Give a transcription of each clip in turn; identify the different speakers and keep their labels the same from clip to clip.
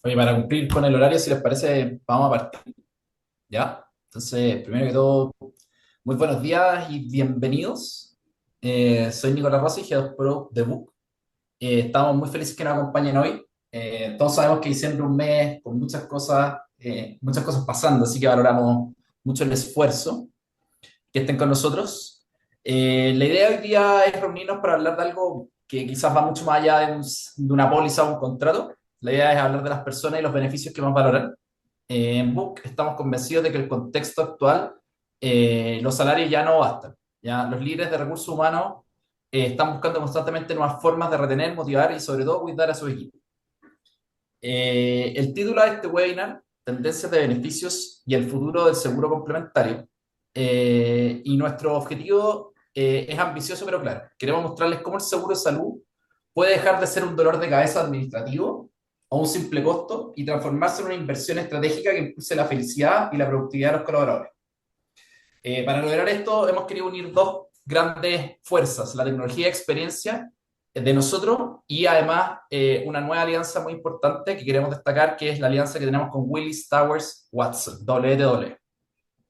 Speaker 1: Oye, para cumplir con el horario, si les parece, vamos a partir, ¿ya? Entonces, primero que todo, muy buenos días y bienvenidos. Soy Nicolás Rossi, Head of Product de Book. Estamos muy felices que nos acompañen hoy. Todos sabemos que diciembre es un mes con muchas cosas pasando, así que valoramos mucho el esfuerzo que estén con nosotros. La idea hoy día es reunirnos para hablar de algo que quizás va mucho más allá de una póliza o un contrato. La idea es hablar de las personas y los beneficios que más valoran. En Book estamos convencidos de que el contexto actual, los salarios ya no bastan. Ya los líderes de recursos humanos están buscando constantemente nuevas formas de retener, motivar y sobre todo cuidar a su equipo. El título de este webinar, Tendencias de beneficios y el futuro del seguro complementario. Y nuestro objetivo es ambicioso pero claro. Queremos mostrarles cómo el seguro de salud puede dejar de ser un dolor de cabeza administrativo o un simple costo y transformarse en una inversión estratégica que impulse la felicidad y la productividad de los colaboradores. Para lograr esto hemos querido unir dos grandes fuerzas, la tecnología y experiencia de nosotros y además una nueva alianza muy importante que queremos destacar, que es la alianza que tenemos con Willis Towers Watson, WTW.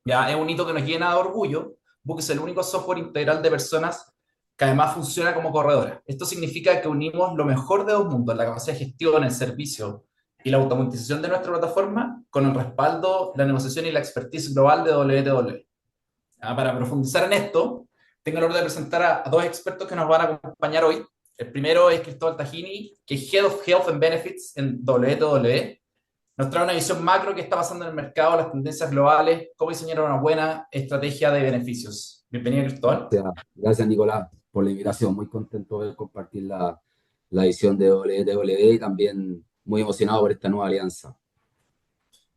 Speaker 1: Ya es un hito que nos llena de orgullo, porque es el único software integral de personas que además funciona como corredora. Esto significa que unimos lo mejor de dos mundos, la capacidad de gestión, el servicio y la automatización de nuestra plataforma con el respaldo, la negociación y la expertise global de WTW. Para profundizar en esto, tengo el honor de presentar a dos expertos que nos van a acompañar hoy. El primero es Cristóbal Tajini, que es Head of Health and Benefits en WTW. Nos trae una visión macro que está pasando en el mercado, las tendencias globales, cómo diseñar una buena estrategia de beneficios. Bienvenido, Cristóbal.
Speaker 2: Gracias, Nicolás, por la invitación. Muy contento de compartir la edición de WWE y también muy emocionado por esta nueva alianza.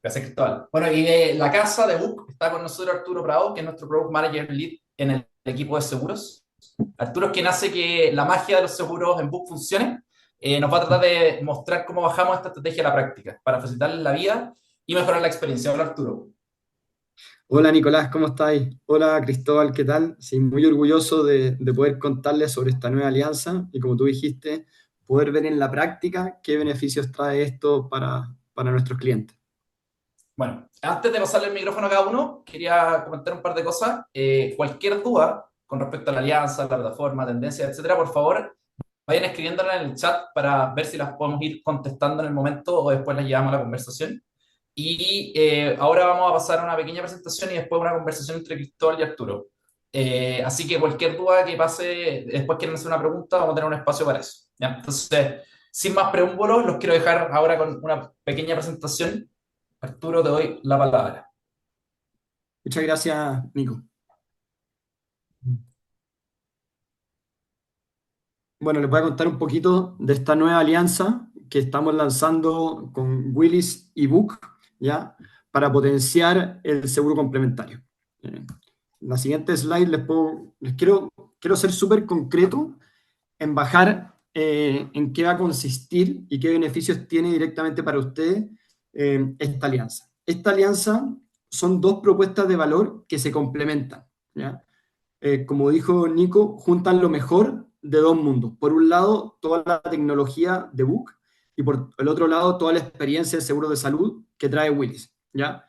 Speaker 1: Gracias, Cristóbal. Bueno, y de la casa de Book está con nosotros Arturo Prado, que es nuestro Product Manager Lead en el equipo de seguros. Arturo es quien hace que la magia de los seguros en Book funcione. Nos va a tratar de mostrar cómo bajamos esta estrategia a la práctica para facilitarles la vida y mejorar la experiencia. Hola, Arturo.
Speaker 3: Hola Nicolás, ¿cómo estáis? Hola Cristóbal, ¿qué tal? Sí, muy orgulloso de poder contarles sobre esta nueva alianza y como tú dijiste, poder ver en la práctica qué beneficios trae esto para nuestros clientes.
Speaker 1: Bueno, antes de pasarle el micrófono a cada uno, quería comentar un par de cosas. Cualquier duda con respecto a la alianza, la plataforma, tendencias, etcétera, por favor, vayan escribiéndola en el chat para ver si las podemos ir contestando en el momento o después las llevamos a la conversación. Y ahora vamos a pasar a una pequeña presentación y después una conversación entre Cristóbal y Arturo. Así que cualquier duda que pase, después quieren hacer una pregunta, vamos a tener un espacio para eso. ¿Ya? Entonces, sin más preámbulos, los quiero dejar ahora con una pequeña presentación. Arturo, te doy la palabra.
Speaker 3: Muchas gracias, Nico. Bueno, les voy a contar un poquito de esta nueva alianza que estamos lanzando con Willis y Book, ¿ya? Para potenciar el seguro complementario. En la siguiente slide quiero ser súper concreto en bajar en qué va a consistir y qué beneficios tiene directamente para ustedes esta alianza. Esta alianza son dos propuestas de valor que se complementan, ¿ya? Como dijo Nico, juntan lo mejor de dos mundos. Por un lado, toda la tecnología de Book y por el otro lado, toda la experiencia de seguro de salud que trae Willis, ¿ya?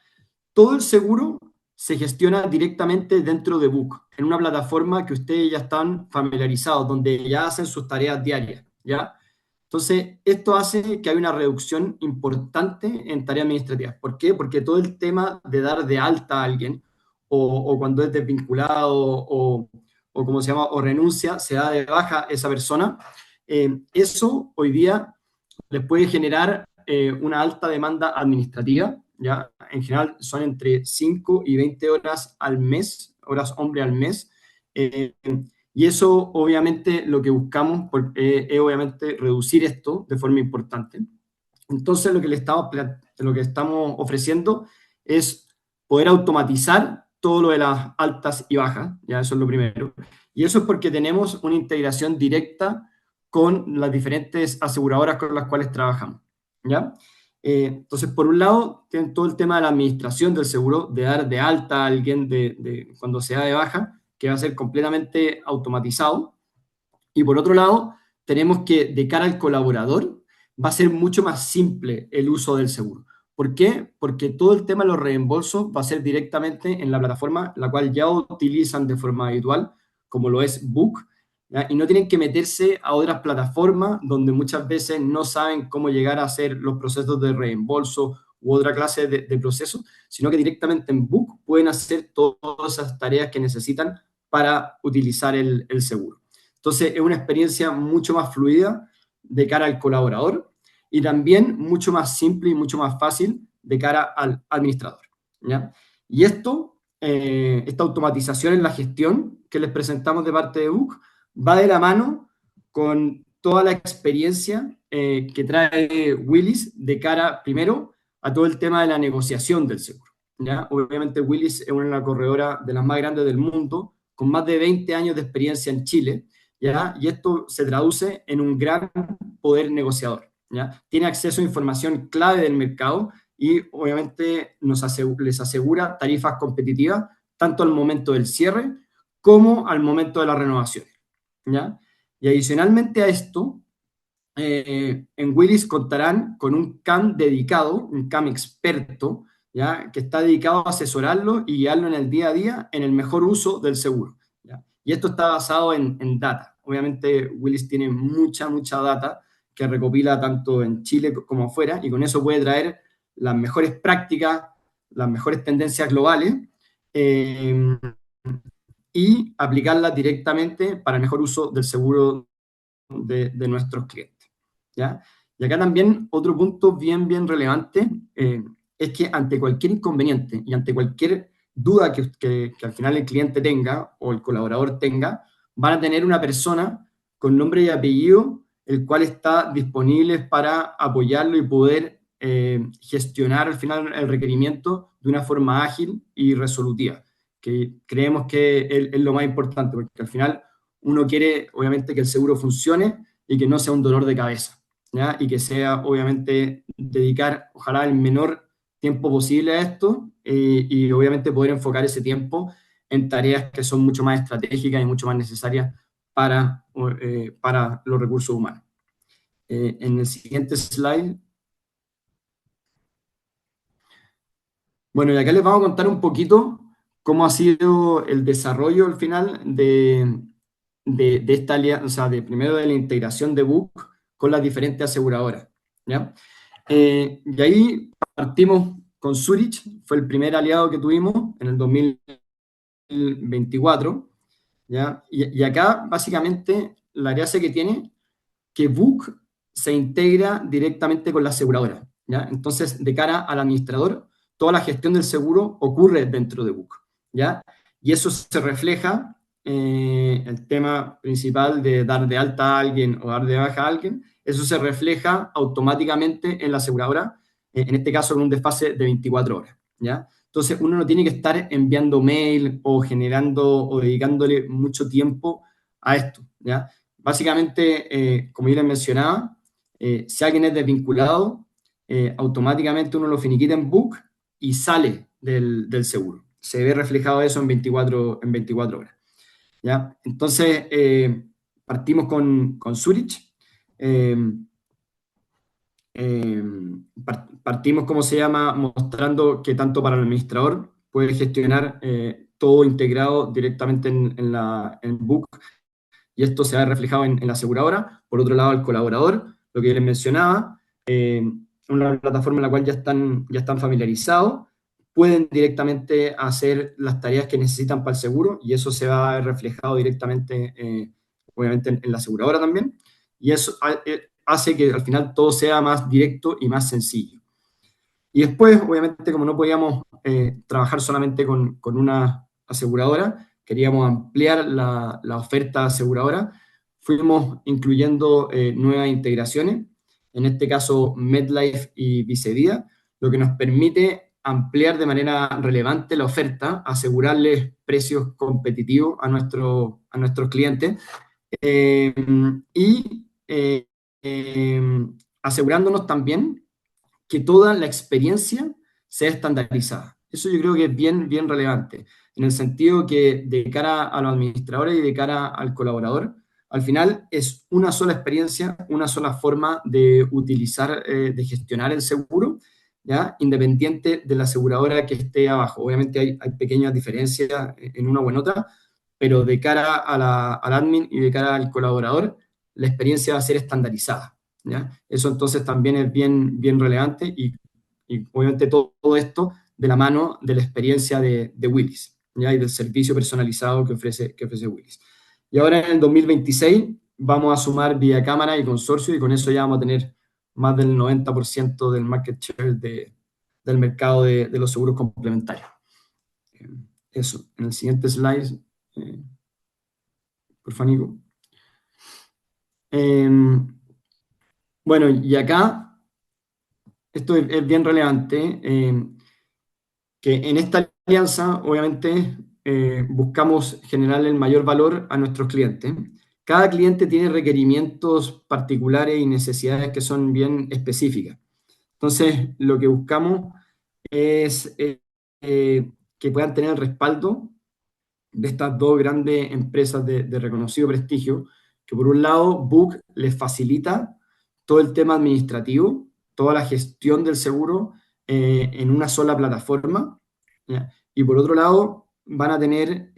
Speaker 3: Todo el seguro se gestiona directamente dentro de Book, en una plataforma que ustedes ya están familiarizados, donde ya hacen sus tareas diarias, ¿ya? Entonces, esto hace que haya una reducción importante en tareas administrativas. ¿Por qué? Porque todo el tema de dar de alta a alguien, o cuando es desvinculado, o como se llama, o renuncia, se da de baja esa persona, eso hoy día les puede generar una alta demanda administrativa, ¿ya? En general son entre 5 y 20 horas al mes, horas hombre al mes, eh, y eso obviamente lo que buscamos es obviamente reducir esto de forma importante. Entonces lo que estamos ofreciendo es poder automatizar todo lo de las altas y bajas, ya eso es lo primero. Y eso es porque tenemos una integración directa con las diferentes aseguradoras con las cuales trabajamos, ¿ya? Entonces, por un lado, tienen todo el tema de la administración del seguro, de dar de alta a alguien cuando se da de baja, que va a ser completamente automatizado. Y por otro lado, tenemos que, de cara al colaborador, va a ser mucho más simple el uso del seguro. ¿Por qué? Porque todo el tema de los reembolsos va a ser directamente en la plataforma, la cual ya utilizan de forma habitual, como lo es Book, ¿ya? Y no tienen que meterse a otras plataformas donde muchas veces no saben cómo llegar a hacer los procesos de reembolso u otra clase de procesos, sino que directamente en Book pueden hacer todas esas tareas que necesitan para utilizar el seguro. Entonces, es una experiencia mucho más fluida de cara al colaborador y también mucho más simple y mucho más fácil de cara al administrador, ¿ya? Y esto, esta automatización en la gestión que les presentamos de parte de Book, va de la mano con toda la experiencia que trae Willis de cara, primero, a todo el tema de la negociación del seguro, ¿ya? Obviamente Willis es una corredora de las más grandes del mundo, con más de 20 años de experiencia en Chile, ¿ya? Y esto se traduce en un gran poder negociador, ¿ya? Tiene acceso a información clave del mercado y obviamente les asegura tarifas competitivas tanto al momento del cierre como al momento de la renovación, ¿ya? Y adicionalmente a esto, en Willis contarán con un CAM dedicado, un CAM experto, ¿ya? Que está dedicado a asesorarlo y guiarlo en el día a día en el mejor uso del seguro, ¿ya? Y esto está basado en data. Obviamente Willis tiene mucha data que recopila tanto en Chile como afuera y con eso puede traer las mejores prácticas, las mejores tendencias globales eh, y aplicarlas directamente para el mejor uso del seguro de nuestros clientes, ¿ya? Y acá también otro punto bien relevante es que ante cualquier inconveniente y ante cualquier duda que al final el cliente tenga o el colaborador tenga, van a tener una persona con nombre y apellido, el cual está disponible para apoyarlo y poder gestionar al final el requerimiento de una forma ágil y resolutiva, que creemos que es lo más importante, porque al final uno quiere, obviamente, que el seguro funcione y que no sea un dolor de cabeza, ¿ya? Y que sea, obviamente, dedicar, ojalá, el menor tiempo posible a esto y obviamente, poder enfocar ese tiempo en tareas que son mucho más estratégicas y mucho más necesarias para los recursos humanos. En el siguiente slide. Bueno, y acá les vamos a contar un poquito cómo ha sido el desarrollo al final de esta alianza, o sea, primero de la integración de Book con las diferentes aseguradoras, ¿ya? Y ahí partimos con Zurich, fue el primer aliado que tuvimos en el 2024, ¿ya? Y acá, básicamente, la gracia que tiene, que Book se integra directamente con la aseguradora, ¿ya? Entonces, de cara al administrador, toda la gestión del seguro ocurre dentro de Book, ¿ya? Y eso se refleja el tema principal de dar de alta a alguien o dar de baja a alguien, eso se refleja automáticamente en la aseguradora, en este caso con un desfase de 24 horas, ¿ya? Entonces uno no tiene que estar enviando mail o generando o dedicándole mucho tiempo a esto, ¿ya? Básicamente, como ya les mencionaba, si alguien es desvinculado, automáticamente uno lo finiquita en Book y sale del seguro. Se ve reflejado eso en 24 horas, ¿ya? Entonces, partimos con Zurich. Eh, eh, Partimos, ¿cómo se llama? Mostrando que tanto para el administrador puede gestionar todo integrado directamente en Book y esto se ha reflejado en la aseguradora. Por otro lado, el colaborador, lo que les mencionaba, una plataforma en la cual ya están familiarizados, pueden directamente hacer las tareas que necesitan para el seguro y eso se va a ver reflejado directamente, obviamente, en la aseguradora también. Y eso hace que al final todo sea más directo y más sencillo. Y después, obviamente, como no podíamos trabajar solamente con una aseguradora, queríamos ampliar la oferta aseguradora, fuimos incluyendo nuevas integraciones, en este caso MetLife y Vicevida, lo que nos permite ampliar de manera relevante la oferta, asegurarles precios competitivos a nuestros clientes eh, y asegurándonos también que toda la experiencia sea estandarizada. Eso yo creo que es bien relevante, en el sentido que de cara a los administradores y de cara al colaborador, Al final es una sola experiencia, una sola forma de utilizar, de gestionar el seguro, ¿ya? Independiente de la aseguradora que esté abajo. Obviamente hay pequeñas diferencias en una o en otra, pero de cara al admin y de cara al colaborador, la experiencia va a ser estandarizada, ¿ya? Eso entonces también es bien relevante y obviamente todo esto de la mano de la experiencia de Willis, ¿ya? Y del servicio personalizado que ofrece Willis. Y ahora en el 2026 vamos a sumar vía cámara y consorcio y con eso ya vamos a tener más del 90% del market share del mercado de los seguros complementarios. Eso, en el siguiente slide, por favor, Nico. Bueno, y acá, esto es bien relevante, que en esta alianza, obviamente, buscamos generar el mayor valor a nuestros clientes. Cada cliente tiene requerimientos particulares y necesidades que son bien específicas. Entonces, lo que buscamos es que puedan tener el respaldo de estas dos grandes empresas de reconocido prestigio, que por un lado, Book les facilita todo el tema administrativo, toda la gestión del seguro en una sola plataforma, ¿ya? Y por otro lado, van a tener,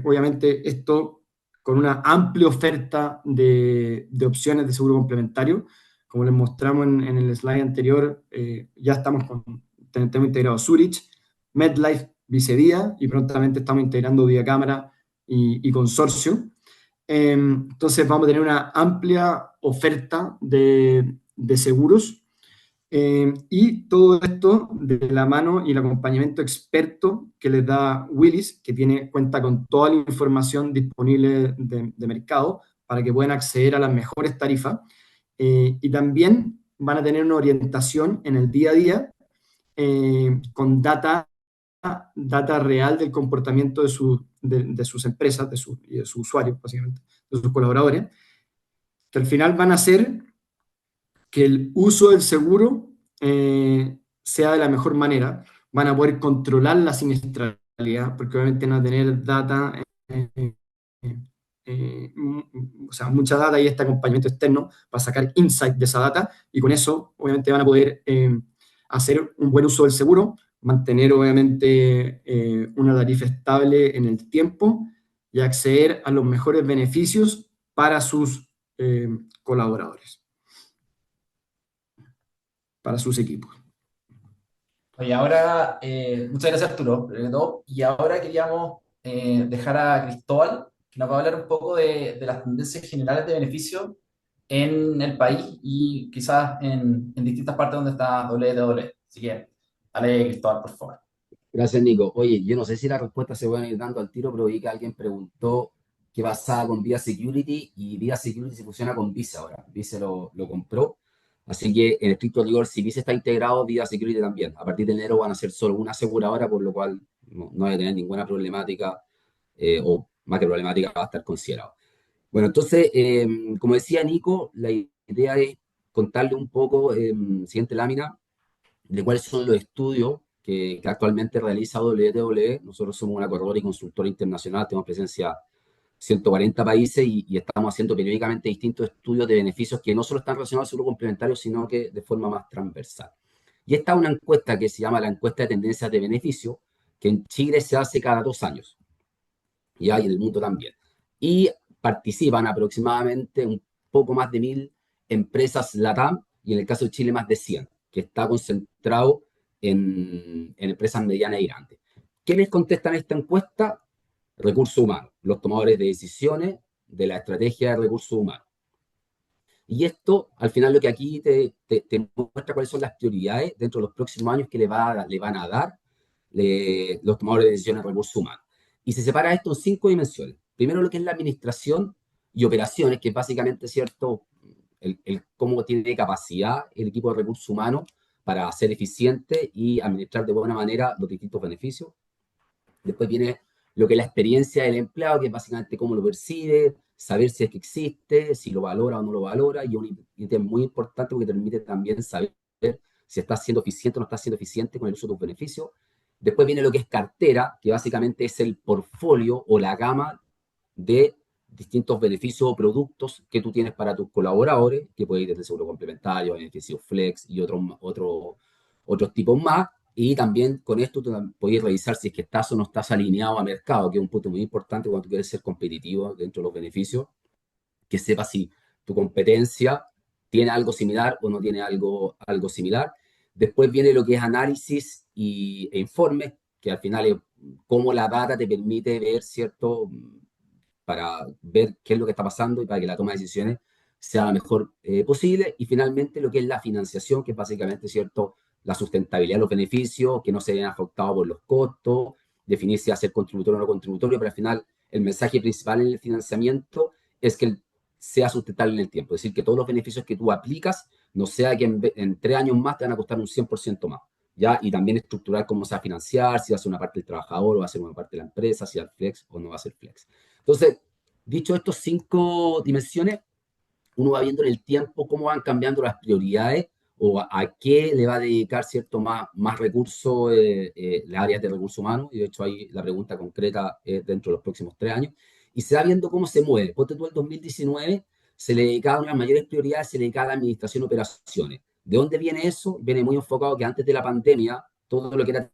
Speaker 3: obviamente, esto con una amplia oferta de opciones de seguro complementario. Como les mostramos en el slide anterior, ya tenemos integrado Zurich, MetLife, Vicevía, y prontamente estamos integrando Vía Cámara y Consorcio. Entonces vamos a tener una amplia oferta de seguros y todo esto de la mano y el acompañamiento experto que les da Willis, que cuenta con toda la información disponible de mercado para que puedan acceder a las mejores tarifas y también van a tener una orientación en el día a día con data real del comportamiento de sus empresas y de sus usuarios, básicamente, de sus colaboradores, que al final van a hacer que el uso del seguro sea de la mejor manera. Van a poder controlar la siniestralidad, porque obviamente van a tener data, o sea, mucha data y este acompañamiento externo para sacar insight de esa data, y con eso obviamente van a poder hacer un buen uso del seguro, mantener obviamente una tarifa estable en el tiempo y acceder a los mejores beneficios para sus colaboradores, para sus equipos.
Speaker 1: Oye, ahora, muchas gracias Arturo, primero que todo. Y ahora queríamos dejar a Cristóbal, que nos va a hablar un poco de las tendencias generales de beneficio en el país y quizás en distintas partes donde está WWE. Así que, dale Cristóbal, por favor.
Speaker 2: Gracias, Nico. Oye, yo no sé si la respuesta se puede ir dando al tiro, pero vi que alguien preguntó qué pasaba con Visa Security y Visa Security se fusiona con Visa ahora. Visa lo compró. Así que en estricto rigor, si Visa está integrado, Visa Security también. A partir de enero van a ser solo una aseguradora, por lo cual no va a tener ninguna problemática o más que problemática va a estar considerado. Bueno, entonces, como decía Nico, la idea es contarle un poco, siguiente lámina, de cuáles son los estudios que actualmente realiza WWE. Nosotros somos una corredora y consultora internacional, tenemos presencia en 140 países y estamos haciendo periódicamente distintos estudios de beneficios que no solo están relacionados al seguro complementario, sino que de forma más transversal. Y esta es una encuesta que se llama la encuesta de tendencias de beneficio, que en Chile se hace cada 2 años, y en el mundo también. Y participan aproximadamente un poco más de 1000 empresas LATAM, y en el caso de Chile más de 100, que está concentrado en empresas medianas y grandes. ¿Quiénes contestan esta encuesta? Recursos humanos, los tomadores de decisiones de la estrategia de recursos humanos. Y esto, al final, lo que aquí te muestra cuáles son las prioridades dentro de los próximos años que le van a dar los tomadores de decisiones de recursos humanos. Y se separa esto en 5 dimensiones. Primero, lo que es la administración y operaciones, que es básicamente, ¿cierto?, el cómo tiene capacidad el equipo de recursos humanos para ser eficiente y administrar de buena manera los distintos beneficios. Después viene lo que es la experiencia del empleado, que es básicamente cómo lo percibe, saber si es que existe, si lo valora o no lo valora, y un ítem muy importante porque te permite también saber si estás siendo eficiente o no estás siendo eficiente con el uso de tus beneficios. Después viene lo que es cartera, que básicamente es el portfolio o la gama de distintos beneficios o productos que tú tienes para tus colaboradores, que puede ir desde seguro complementario, beneficios flex y otros tipos más. Y también con esto tú puedes revisar si es que estás o no estás alineado a mercado, que es un punto muy importante cuando tú quieres ser competitivo dentro de los beneficios, que sepas si tu competencia tiene algo similar o no tiene algo similar. Después viene lo que es análisis e informes, que al final es cómo la data te permite ver, ¿cierto? Para ver qué es lo que está pasando y para que la toma de decisiones sea la mejor posible. Y finalmente lo que es la financiación, que es básicamente, ¿cierto? La sustentabilidad de los beneficios, que no se vean afectados por los costos, definir si va a ser contributorio o no contributorio, pero al final el mensaje principal en el financiamiento es que sea sustentable en el tiempo. Es decir, que todos los beneficios que tú aplicas no sea que en 3 años más te van a costar un 100% más. ¿Ya? Y también estructurar cómo se va a financiar, si va a ser una parte del trabajador o va a ser una parte de la empresa, si va a ser flex o no va a ser flex. Entonces, dicho estos 5 dimensiones, uno va viendo en el tiempo cómo van cambiando las prioridades o a qué le va a dedicar cierto más recursos las áreas de recursos humanos. Y de hecho ahí la pregunta concreta es dentro de los próximos 3 años. Y se va viendo cómo se mueve. Ponte tú el 2019, se le dedicaba una de las mayores prioridades, se le dedicaba a la administración de operaciones. ¿De dónde viene eso? Viene muy enfocado que antes de la pandemia todo lo que era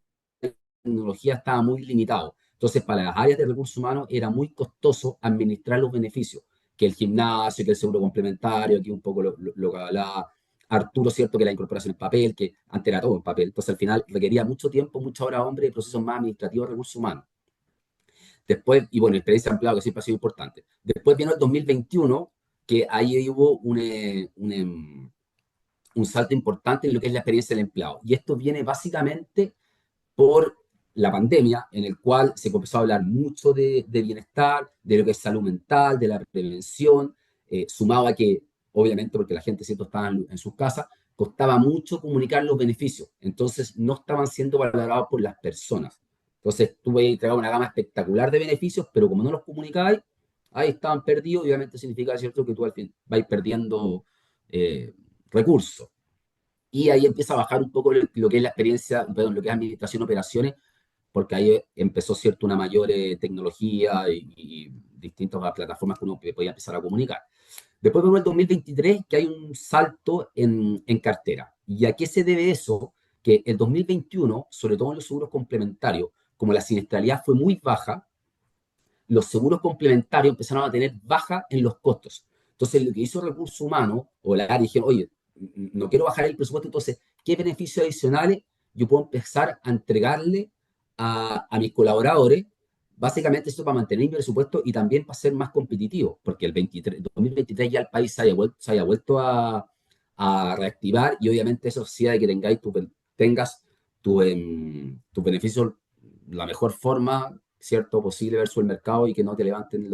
Speaker 2: tecnología estaba muy limitado. Entonces, para las áreas de recursos humanos era muy costoso administrar los beneficios, que el gimnasio, que el seguro complementario, que un poco lo que hablaba Arturo, ¿cierto? Que la incorporación en papel, que antes era todo en papel. Entonces, al final requería mucho tiempo, mucha hora hombre de procesos más administrativos de recursos humanos. Después, y bueno, experiencia de empleado, que siempre ha sido importante. Después vino el 2021, que ahí hubo un salto importante en lo que es la experiencia del empleado. Y esto viene básicamente por la pandemia, en el cual se comenzó a hablar mucho de bienestar, de lo que es salud mental, de la prevención, sumado a que, obviamente, porque la gente siempre estaba en sus casas, costaba mucho comunicar los beneficios, entonces no estaban siendo valorados por las personas. Entonces tuve que entregar una gama espectacular de beneficios, pero como no los comunicabais, ahí estaban perdidos, y obviamente significa, ¿cierto?, que tú al fin vais perdiendo eh, recursos. Y ahí empieza a bajar un poco lo que es la experiencia, perdón, lo que es administración de operaciones, porque ahí empezó, ¿cierto?, una mayor tecnología y distintas plataformas que uno podía empezar a comunicar. Después vemos el 2023 que hay un salto en cartera. ¿Y a qué se debe eso? Que el 2021, sobre todo en los seguros complementarios, como la siniestralidad fue muy baja, los seguros complementarios empezaron a tener baja en los costos. Entonces, lo que hizo Recursos Humanos o la área dijeron, oye, no quiero bajar el presupuesto, entonces, ¿qué beneficios adicionales yo puedo empezar a entregarle a mis colaboradores? Básicamente, esto para mantener mi presupuesto y también para ser más competitivo, porque el 2023 ya el país se haya vuelto a reactivar y obviamente eso hacía de que tengas tus beneficios la mejor forma, ¿cierto?, posible versus el mercado y que no te levanten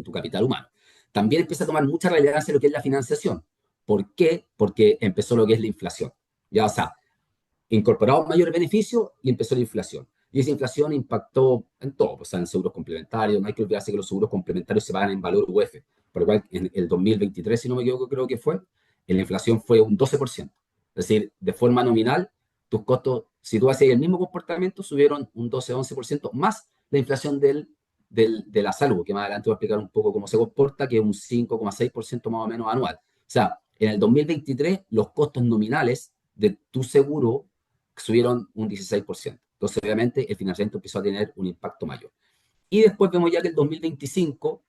Speaker 2: tu capital humano. También empieza a tomar mucha relevancia lo que es la financiación. ¿Por qué? Porque empezó lo que es la inflación. Ya, o sea, incorporamos mayores beneficios y empezó la inflación. Y esa inflación impactó en todo, o sea, en seguros complementarios. No hay que olvidarse que los seguros complementarios se pagan en valor UF. Por lo cual, en el 2023, si no me equivoco, creo que fue, la inflación fue un 12%. Es decir, de forma nominal, tus costos, si tú haces el mismo comportamiento, subieron un 12-11% más la inflación de la salud, que más adelante voy a explicar un poco cómo se comporta, que es un 5,6% más o menos anual. O sea, en el 2023, los costos nominales de tu seguro subieron un 16%. Entonces, obviamente, el financiamiento empezó a tener un impacto mayor. Y después vemos ya que el 2025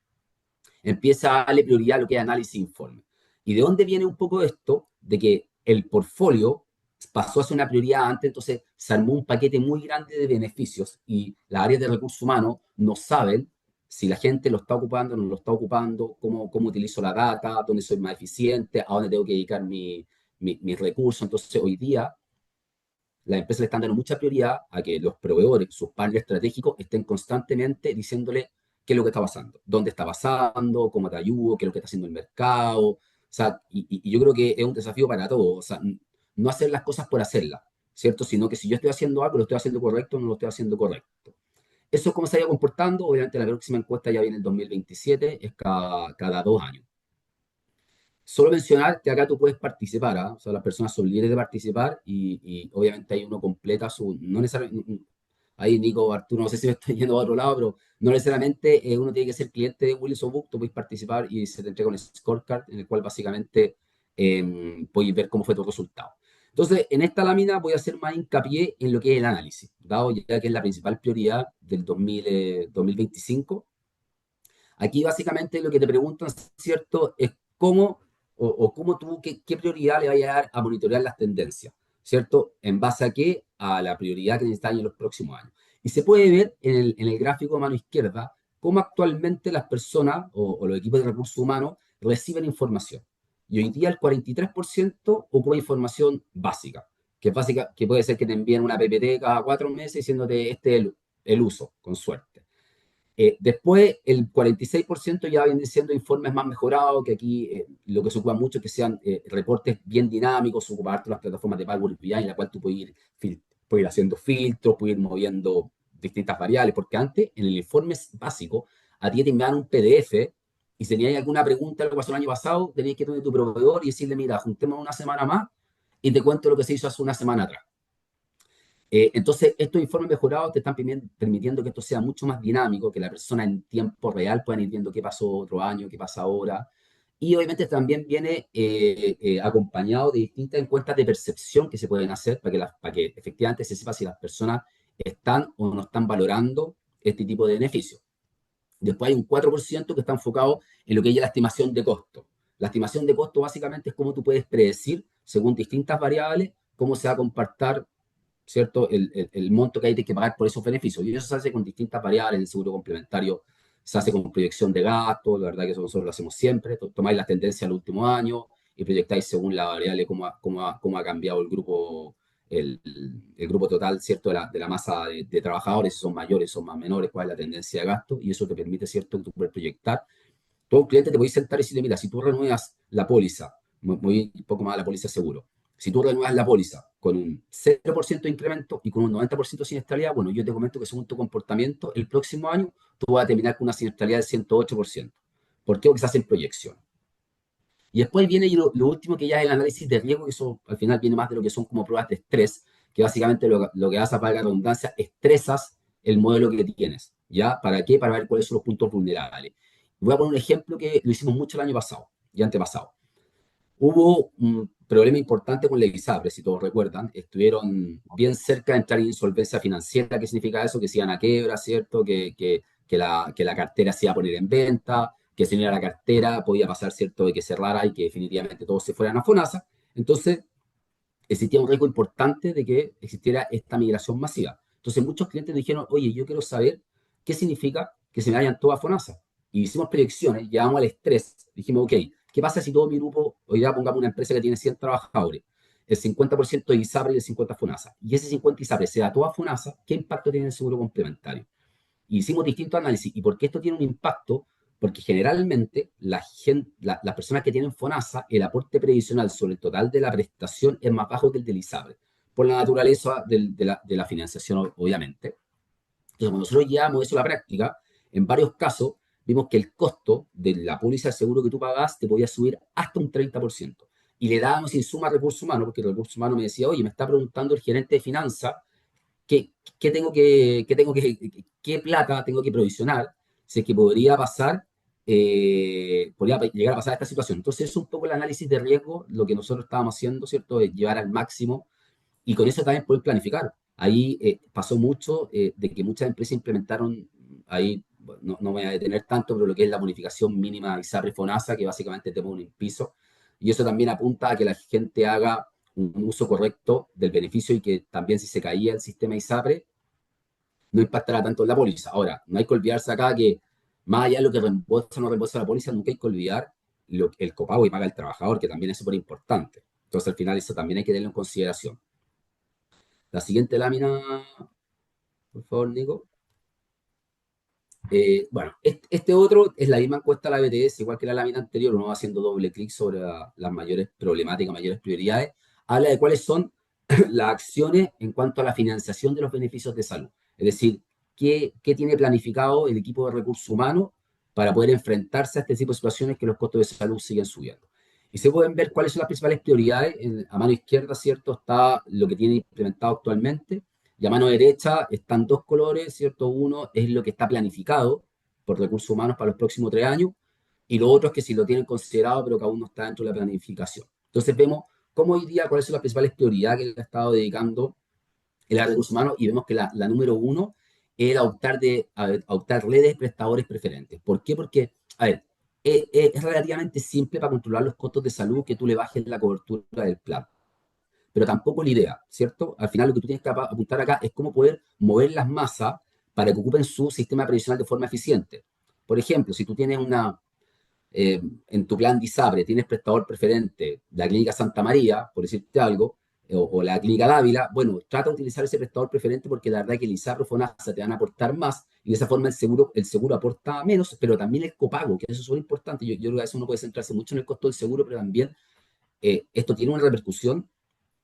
Speaker 2: empieza a darle prioridad a lo que es análisis e informe. ¿Y de dónde viene un poco esto? De que el portfolio pasó a ser una prioridad antes, entonces se armó un paquete muy grande de beneficios y las áreas de recursos humanos no saben si la gente lo está ocupando o no lo está ocupando, cómo utilizo la data, dónde soy más eficiente, a dónde tengo que dedicar mis recursos. Entonces, hoy día las empresas le están dando mucha prioridad a que los proveedores, sus partners estratégicos, estén constantemente diciéndole qué es lo que está pasando, dónde está pasando, cómo te ayudo, qué es lo que está haciendo el mercado. O sea, y yo creo que es un desafío para todos. O sea, no hacer las cosas por hacerlas, ¿cierto? Sino que si yo estoy haciendo algo, lo estoy haciendo correcto o no lo estoy haciendo correcto. Eso es cómo se ha ido comportando. Obviamente, la próxima encuesta ya viene en el 2027, es cada 2 años. Solo mencionar que acá tú puedes participar, ¿ah? O sea, las personas son libres de participar y obviamente ahí uno completa su, no necesariamente, ahí Nico, Arturo, no sé si me estoy yendo a otro lado, pero no necesariamente uno tiene que ser cliente de Willis o Book, tú puedes participar y se te entrega un scorecard en el cual básicamente puedes ver cómo fue tu resultado. Entonces, en esta lámina voy a hacer más hincapié en lo que es el análisis, dado ya que es la principal prioridad del 2025. Aquí básicamente lo que te preguntan, ¿cierto? Es cómo o cómo tú, qué prioridad le vayas a dar a monitorear las tendencias, ¿cierto? ¿En base a qué? A la prioridad que necesitas en los próximos años. Y se puede ver en el gráfico a mano izquierda cómo actualmente las personas o los equipos de recursos humanos reciben información. Y hoy día el 43% ocupa información básica, que es básica, que puede ser que te envíen una PPT cada 4 meses diciéndote este es el uso, con suerte. Después, el 46% ya viene siendo informes más mejorados, que aquí lo que se ocupa mucho es que sean reportes bien dinámicos, ocupar las plataformas de Power BI en la cual tú puedes ir haciendo filtros, puedes ir moviendo distintas variables, porque antes, en el informe básico, a ti te enviaban un PDF y si tenías alguna pregunta de lo que pasó el año pasado, tenías que tener tu proveedor y decirle, mira, juntemos una semana más y te cuento lo que se hizo hace una semana atrás. Entonces, estos informes mejorados te están permitiendo que esto sea mucho más dinámico, que la persona en tiempo real pueda ir viendo qué pasó otro año, qué pasa ahora. Y obviamente también viene acompañado de distintas encuestas de percepción que se pueden hacer para que efectivamente se sepa si las personas están o no están valorando este tipo de beneficios. Después hay un 4% que está enfocado en lo que es la estimación de costo. La estimación de costo básicamente es cómo tú puedes predecir, según distintas variables, cómo se va a comportar, ¿cierto? El monto que hay que pagar por esos beneficios. Y eso se hace con distintas variables. En el seguro complementario se hace con proyección de gastos, la verdad que eso nosotros lo hacemos siempre. Tomáis las tendencias del último año y proyectáis según la variable cómo ha cambiado el grupo total, ¿cierto? De la masa de trabajadores, si son mayores, son más menores, cuál es la tendencia de gasto. Y eso te permite, ¿cierto?, que tú puedes proyectar. Todo un cliente te puede sentar y decirle, mira, si tú renuevas la póliza, muy poco más la póliza seguro, si tú renuevas la póliza con un 0% de incremento y con un 90% de siniestralidad, bueno, yo te comento que según tu comportamiento, el próximo año tú vas a terminar con una siniestralidad del 108%. ¿Por qué? Porque se hacen proyecciones. Y después viene lo último que ya es el análisis de riesgo, que eso al final viene más de lo que son como pruebas de estrés, que básicamente lo que hace para la redundancia, estresas el modelo que tienes. ¿Ya? ¿Para qué? Para ver cuáles son los puntos vulnerables. Voy a poner un ejemplo que lo hicimos mucho el año pasado y antepasado. Hubo un problema importante con la ISAPRE, si todos recuerdan. Estuvieron bien cerca de entrar en insolvencia financiera. ¿Qué significa eso? Que se iban a quiebra, ¿cierto? Que la cartera se iba a poner en venta, que si no era la cartera podía pasar, ¿cierto?, de que cerrara y que definitivamente todos se fueran a FONASA. Entonces, existía un riesgo importante de que existiera esta migración masiva. Entonces, muchos clientes dijeron, oye, yo quiero saber qué significa que se me vayan todas a FONASA. Y hicimos predicciones, llevamos al estrés. Dijimos, ok, ¿qué pasa si todo mi grupo, hoy día pongamos una empresa que tiene 100 trabajadores, el 50% de ISAPRE y el 50% FONASA, y ese 50 ISAPRE se da toda FONASA, ¿qué impacto tiene el seguro complementario? Y hicimos distintos análisis. ¿Y por qué esto tiene un impacto? Porque generalmente las personas que tienen FONASA, el aporte previsional sobre el total de la prestación es más bajo que el del ISAPRE, por la naturaleza de la financiación, obviamente. Entonces, cuando nosotros llevamos eso a la práctica, en varios casos vimos que el costo de la póliza de seguro que tú pagas te podía subir hasta un 30%. Y le dábamos insuma a recursos humanos, porque el recurso humano me decía, oye, me está preguntando el gerente de finanzas qué plata tengo que provisionar, si es que podría llegar a pasar esta situación. Entonces, es un poco el análisis de riesgo, lo que nosotros estábamos haciendo, ¿cierto? Es llevar al máximo y con eso también poder planificar. Ahí pasó mucho de que muchas empresas implementaron, ahí bueno, no me voy a detener tanto, pero lo que es la bonificación mínima ISAPRE-FONASA, que básicamente te pone un piso, y eso también apunta a que la gente haga un uso correcto del beneficio y que también si se caía el sistema ISAPRE, no impactará tanto en la póliza. Ahora, no hay que olvidarse acá que más allá de lo que reembolsa o no reembolsa la póliza, nunca hay que olvidar el copago que paga el trabajador, que también es súper importante. Entonces, al final, eso también hay que tenerlo en consideración. La siguiente lámina, por favor, Nico. Bueno, este otro es la misma encuesta de la BTS, igual que la lámina anterior, uno va haciendo doble clic sobre las mayores problemáticas, mayores prioridades. Habla de cuáles son las acciones en cuanto a la financiación de los beneficios de salud. Es decir, qué tiene planificado el equipo de recursos humanos para poder enfrentarse a este tipo de situaciones que los costos de salud siguen subiendo. Y se pueden ver cuáles son las principales prioridades. A mano izquierda, ¿cierto? Está lo que tiene implementado actualmente. Y a mano derecha están dos colores, ¿cierto? Uno es lo que está planificado por recursos humanos para los próximos 3 años, y lo otro es que si lo tienen considerado, pero que aún no está dentro de la planificación. Entonces vemos cómo hoy día, cuáles son las principales prioridades que le ha estado dedicando el área de recursos humanos, y vemos que la número uno es adoptar redes de prestadores preferentes. ¿Por qué? Porque, a ver, es relativamente simple para controlar los costos de salud que tú le bajes la cobertura del plan, pero tampoco la idea, ¿cierto? Al final lo que tú tienes que apuntar acá es cómo poder mover las masas para que ocupen su sistema previsional de forma eficiente. Por ejemplo, si tú tienes en tu plan de ISAPRE tienes prestador preferente, la Clínica Santa María, por decirte algo, o la Clínica Dávila, bueno, trata de utilizar ese prestador preferente porque la verdad es que el ISAPRE o FONASA te van a aportar más y de esa forma el seguro aporta menos, pero también el copago, que eso es muy importante. Yo creo que a veces uno puede centrarse mucho en el costo del seguro, pero también esto tiene una repercusión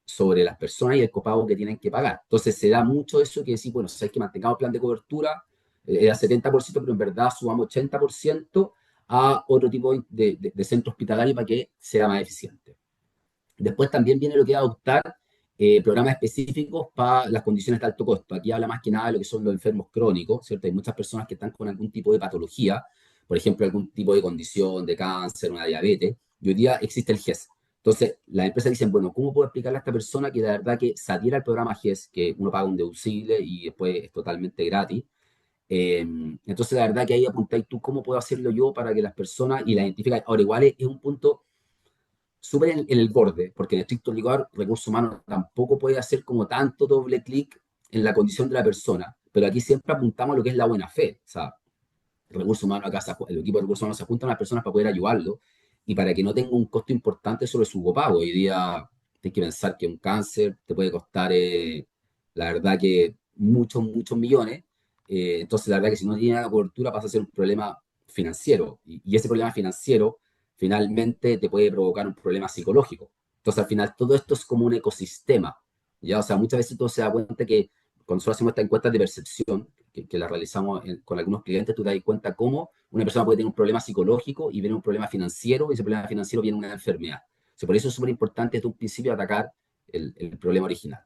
Speaker 2: sobre las personas y el copago que tienen que pagar. Entonces se da mucho eso que decir, bueno, si hay que mantengamos plan de cobertura, era 70%, pero en verdad subamos 80% a otro tipo de centro hospitalario para que sea más eficiente. Después también viene lo que es adoptar programas específicos para las condiciones de alto costo. Aquí habla más que nada de lo que son los enfermos crónicos, ¿cierto? Hay muchas personas que están con algún tipo de patología, por ejemplo, algún tipo de condición de cáncer, una diabetes, y hoy día existe el GES. Entonces, las empresas dicen, bueno, ¿cómo puedo explicarle a esta persona que de verdad que se adhiera al programa GES, que uno paga un deducible y después es totalmente gratis? Entonces, la verdad que ahí apuntáis tú cómo puedo hacerlo yo para que las personas y la identifiquen. Ahora, igual es un punto súper en el borde, porque en estricto rigor, recursos humanos tampoco puede hacer como tanto doble clic en la condición de la persona, pero aquí siempre apuntamos a lo que es la buena fe. O sea, recursos humanos acá, el equipo de recursos humanos se juntan a las personas para poder ayudarlo y para que no tenga un costo importante sobre su copago. Hoy día tienes que pensar que un cáncer te puede costar, la verdad que muchos, muchos millones. Entonces, la verdad que si no tiene la cobertura pasa a ser un problema financiero. Y ese problema financiero finalmente te puede provocar un problema psicológico. Entonces, al final, todo esto es como un ecosistema. ¿Ya? O sea, muchas veces tú se da cuenta que cuando nosotros hacemos estas encuestas de percepción, que la realizamos con algunos clientes, tú te das cuenta cómo una persona puede tener un problema psicológico y viene un problema financiero, y ese problema financiero viene una enfermedad. O sea, por eso es súper importante desde un principio atacar el problema original.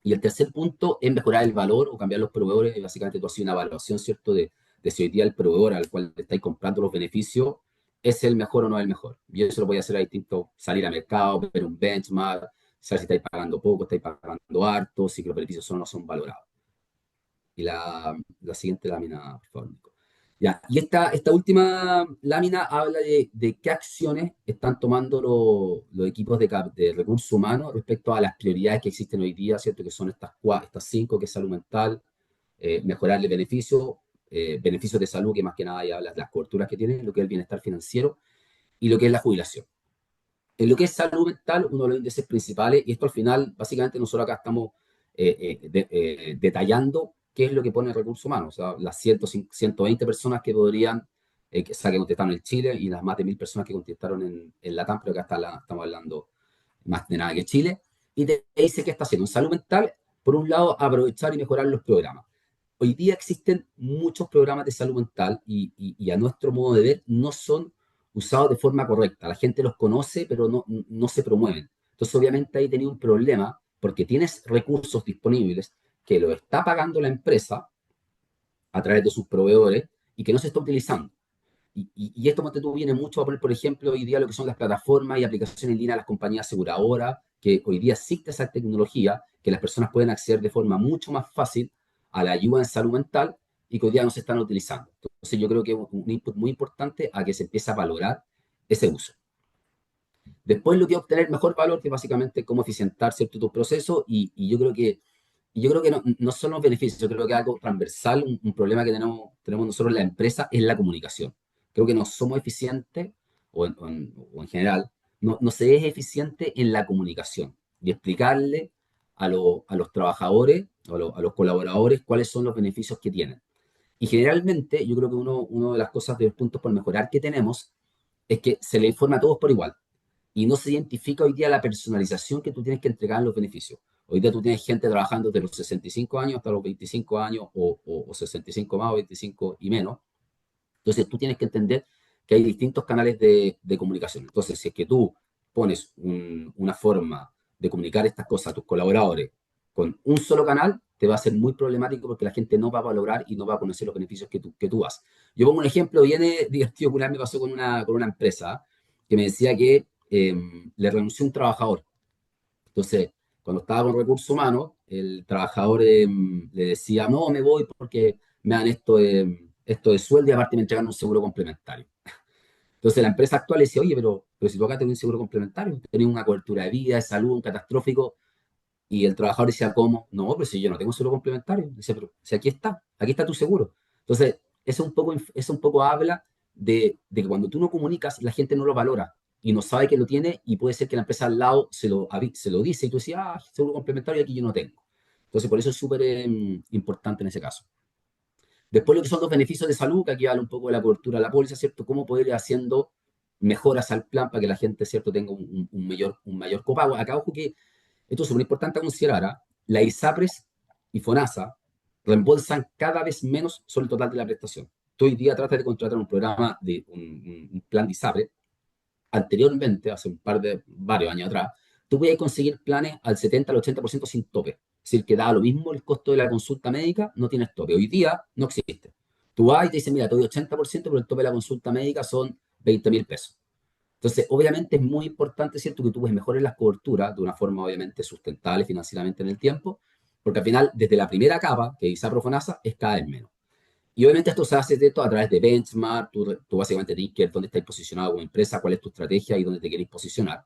Speaker 2: Y el tercer punto es mejorar el valor o cambiar los proveedores. Básicamente tú haces una evaluación, ¿cierto?, de si hoy día el proveedor al cual le estáis comprando los beneficios es el mejor o no el mejor. Y eso lo voy a hacer a distinto, salir al mercado, ver un benchmark, saber si estáis pagando poco, estáis pagando harto, si los beneficios son o no son valorados. Y la siguiente lámina, por favor, Nico. Ya, y esta última lámina habla de qué acciones están tomando los equipos de recursos humanos respecto a las prioridades que existen hoy día, ¿cierto? Que son estas cinco, que es salud mental, mejorarle beneficios de salud, que más que nada ya habla de las coberturas que tienen, lo que es el bienestar financiero y lo que es la jubilación. En lo que es salud mental, uno de los índices principales, y esto al final, básicamente nosotros acá estamos detallando qué es lo que pone el recurso humano, o sea, las 120 personas que podrían, que contestaron en Chile y las más de 1000 personas que contestaron en Latam, pero acá estamos hablando más de nada que Chile, y te dice que está haciendo en salud mental, por un lado, aprovechar y mejorar los programas. Hoy día existen muchos programas de salud mental y a nuestro modo de ver no son usados de forma correcta. La gente los conoce, pero no se promueven. Entonces, obviamente, ahí tenía un problema porque tienes recursos disponibles que lo está pagando la empresa a través de sus proveedores y que no se está utilizando. Y esto, tú viene mucho a poner, por ejemplo, hoy día lo que son las plataformas y aplicaciones en línea de las compañías aseguradoras, que hoy día existe esa tecnología, que las personas pueden acceder de forma mucho más fácil a la ayuda en salud mental y que hoy día no se están utilizando. Entonces yo creo que es un input muy importante a que se empiece a valorar ese uso. Después lo que obtener mejor valor, que es básicamente cómo eficientar cierto tu proceso, y yo creo que no son los beneficios, yo creo que algo transversal, un problema que tenemos nosotros en la empresa es la comunicación. Creo que no somos eficientes, o en general, no se es eficiente en la comunicación y explicarle a los trabajadores, a los colaboradores, cuáles son los beneficios que tienen. Y generalmente, yo creo que uno de las cosas, de los puntos por mejorar que tenemos, es que se le informa a todos por igual y no se identifica hoy día la personalización que tú tienes que entregar en los beneficios. Hoy día tú tienes gente trabajando desde los 65 años hasta los 25 años o 65 más o 25 y menos. Entonces tú tienes que entender que hay distintos canales de comunicación. Entonces, si es que tú pones una forma de comunicar estas cosas a tus colaboradores con un solo canal, te va a ser muy problemático porque la gente no va a valorar y no va a conocer los beneficios que tú das. Yo pongo un ejemplo bien divertido que una vez me pasó con una empresa que me decía que le renunció un trabajador. Entonces, cuando estaba con recursos humanos, el trabajador le decía, no, me voy porque me dan esto de sueldo y aparte me entregan un seguro complementario. Entonces la empresa actual le decía, oye, pero si tú acá tenés un seguro complementario, tenés una cobertura de vida, de salud, un catastrófico, y el trabajador decía, ¿cómo? No, pero si yo no tengo seguro complementario. Dice, pero si aquí está tu seguro. Entonces, eso un poco habla de que cuando tú no comunicas, la gente no lo valora y no sabe que lo tiene y puede ser que la empresa al lado se lo dice y tú decís, seguro complementario aquí yo no tengo. Entonces, por eso es súper importante en ese caso. Después lo que son los beneficios de salud, que aquí habla un poco de la cobertura de la póliza, ¿cierto? Cómo poder ir haciendo mejoras al plan para que la gente, ¿cierto?, tenga un mayor copago. Acá, ojo que esto es súper importante a considerar, ¿ah? La ISAPRES y FONASA reembolsan cada vez menos sobre el total de la prestación. Tú hoy día tratas de contratar un programa de un plan de ISAPRES. Anteriormente, hace varios años atrás, tú podías conseguir planes al 70 al 80% sin tope. Es decir, que daba lo mismo el costo de la consulta médica, no tienes tope. Hoy día no existe. Tú vas y te dicen, mira, te doy 80%, pero el tope de la consulta médica son 20.000 pesos. Entonces, obviamente es muy importante, ¿cierto?, que tú pues mejores las coberturas de una forma obviamente sustentable financieramente en el tiempo, porque al final, desde la primera capa, que dice Profonasa, es cada vez menos. Y obviamente esto se hace de esto a través de benchmark, tú básicamente tienes que ver dónde estás posicionado como empresa, cuál es tu estrategia y dónde te queréis posicionar.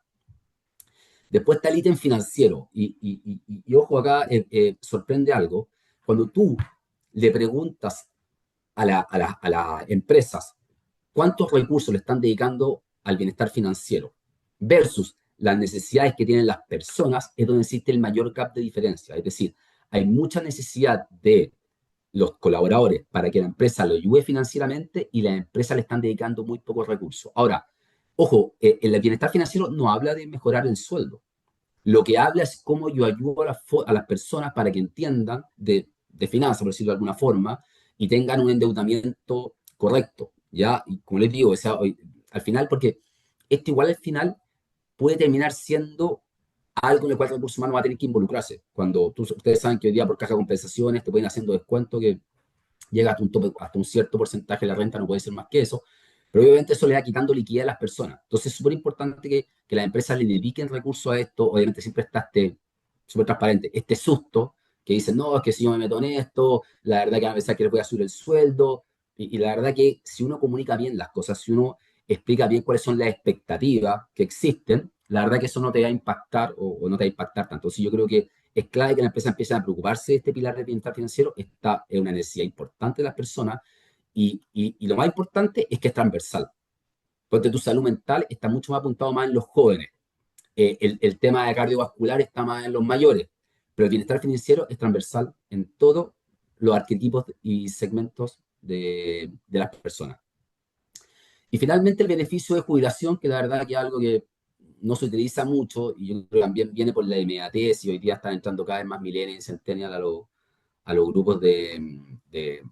Speaker 2: Después está el ítem financiero, y ojo acá, sorprende algo, cuando tú le preguntas a las empresas cuántos recursos le están dedicando al bienestar financiero versus las necesidades que tienen las personas, es donde existe el mayor gap de diferencia. Es decir, hay mucha necesidad de los colaboradores para que la empresa lo ayude financieramente y las empresas le están dedicando muy pocos recursos. Ahora, ojo, el bienestar financiero no habla de mejorar el sueldo. Lo que habla es cómo yo ayudo a las personas para que entiendan de finanzas, por decirlo de alguna forma, y tengan un endeudamiento correcto, ¿ya? Y como les digo, al final, porque esto igual al final puede terminar siendo algo en el cual el recurso humano va a tener que involucrarse. Cuando ustedes saben que hoy día por caja de compensaciones te pueden haciendo descuento que llega hasta un tope, hasta un cierto porcentaje de la renta, no puede ser más que eso, pero obviamente eso le va quitando liquidez a las personas. Entonces es súper importante que las empresas le dediquen recursos a esto. Obviamente siempre está súper transparente, este susto que dicen, no, es que si yo me meto en esto, la verdad que van a pensar que les voy a subir el sueldo, y la verdad que si uno comunica bien las cosas, si uno explica bien cuáles son las expectativas que existen, la verdad que eso no te va a impactar o no te va a impactar tanto. Entonces yo creo que es clave que la empresa empiece a preocuparse de este pilar de bienestar financiero. Esta es una necesidad importante de las personas y lo más importante es que es transversal. Porque tu salud mental está mucho más apuntado más en los jóvenes. El tema de cardiovascular está más en los mayores, pero el bienestar financiero es transversal en todos los arquetipos y segmentos de las personas. Y finalmente el beneficio de jubilación, que la verdad que es algo que no se utiliza mucho y yo creo que también viene por la inmediatez y hoy día están entrando cada vez más millennials y centennials a los grupos de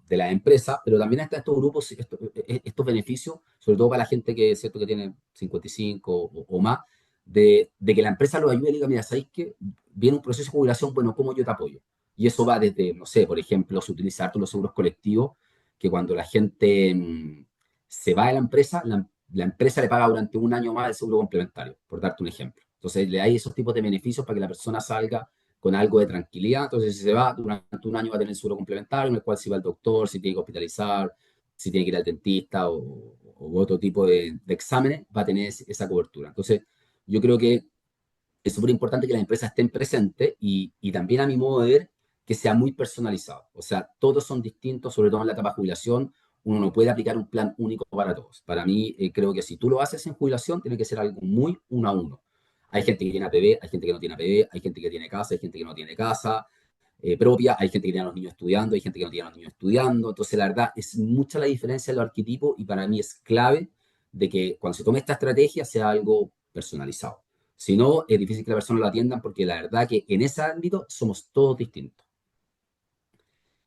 Speaker 2: las empresas, pero también están estos grupos, estos beneficios, sobre todo para la gente que es cierto que tiene 55 o más, de que la empresa lo ayude y diga, mira, ¿sabéis qué? Viene un proceso de jubilación, bueno, ¿cómo yo te apoyo? Y eso va desde, no sé, por ejemplo, utilizar todos los seguros colectivos, que cuando la gente se va de la empresa le paga durante un año más el seguro complementario, por darte un ejemplo. Entonces, le hay esos tipos de beneficios para que la persona salga con algo de tranquilidad. Entonces, si se va, durante un año va a tener seguro complementario, en el cual si va al doctor, si tiene que hospitalizar, si tiene que ir al dentista o otro tipo de exámenes, va a tener esa cobertura. Entonces, yo creo que es súper importante que las empresas estén presentes y también a mi modo de ver que sea muy personalizado. O sea, todos son distintos, sobre todo en la etapa de jubilación. Uno no puede aplicar un plan único para todos. Para mí, creo que si tú lo haces en jubilación, tiene que ser algo muy uno a uno. Hay gente que tiene APB, hay gente que no tiene APB, hay gente que tiene casa, hay gente que no tiene casa propia, hay gente que tiene a los niños estudiando, hay gente que no tiene a los niños estudiando. Entonces, la verdad, es mucha la diferencia de los arquetipos y para mí es clave de que cuando se tome esta estrategia sea algo personalizado. Si no, es difícil que la persona lo atiendan porque la verdad que en ese ámbito somos todos distintos.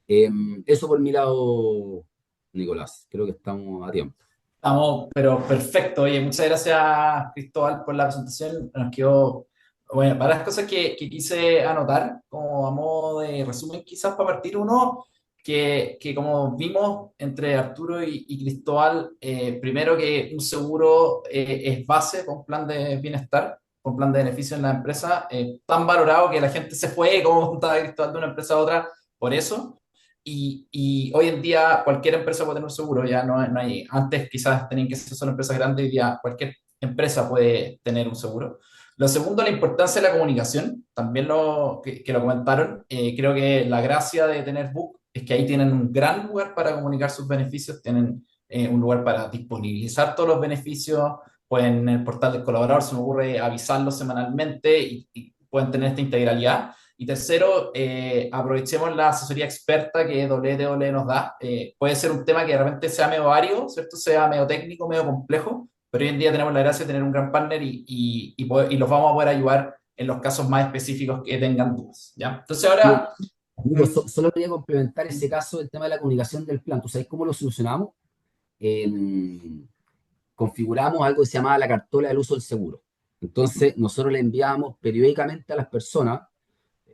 Speaker 2: Eso por mi lado, Nicolás. Creo que estamos a tiempo.
Speaker 1: Estamos, pero perfecto. Oye, muchas gracias, Cristóbal, por la presentación. Nos quedó Bueno, para las cosas que quise anotar, como a modo de resumen, quizás para partir uno, que como vimos entre Arturo y Cristóbal, primero que un seguro es base con plan de bienestar, con plan de beneficio en la empresa, tan valorado que la gente se fue, como contaba Cristóbal, de una empresa a otra por eso. Y hoy en día cualquier empresa puede tener un seguro, ya no hay, antes quizás tenían que ser solo empresas grandes, y ya cualquier empresa puede tener un seguro. Lo segundo, la importancia de la comunicación, también que lo comentaron. Creo que la gracia de tener Book es que ahí tienen un gran lugar para comunicar sus beneficios, tienen un lugar para disponibilizar todos los beneficios, pueden en el portal del colaborador, se me ocurre avisarlos semanalmente y pueden tener esta integralidad. Y tercero, aprovechemos la asesoría experta que WTW nos da. Puede ser un tema que de repente sea medio vario, ¿cierto? Sea medio técnico, medio complejo, pero hoy en día tenemos la gracia de tener un gran partner y los vamos a poder ayudar en los casos más específicos que tengan dudas, ¿ya? Entonces
Speaker 2: Y,
Speaker 1: ahora,
Speaker 2: amigo, solo quería complementar ese caso del tema de la comunicación del plan. ¿Tú sabes cómo lo solucionamos? Configuramos algo que se llamaba la cartola del uso del seguro. Entonces, nosotros le enviamos periódicamente a las personas,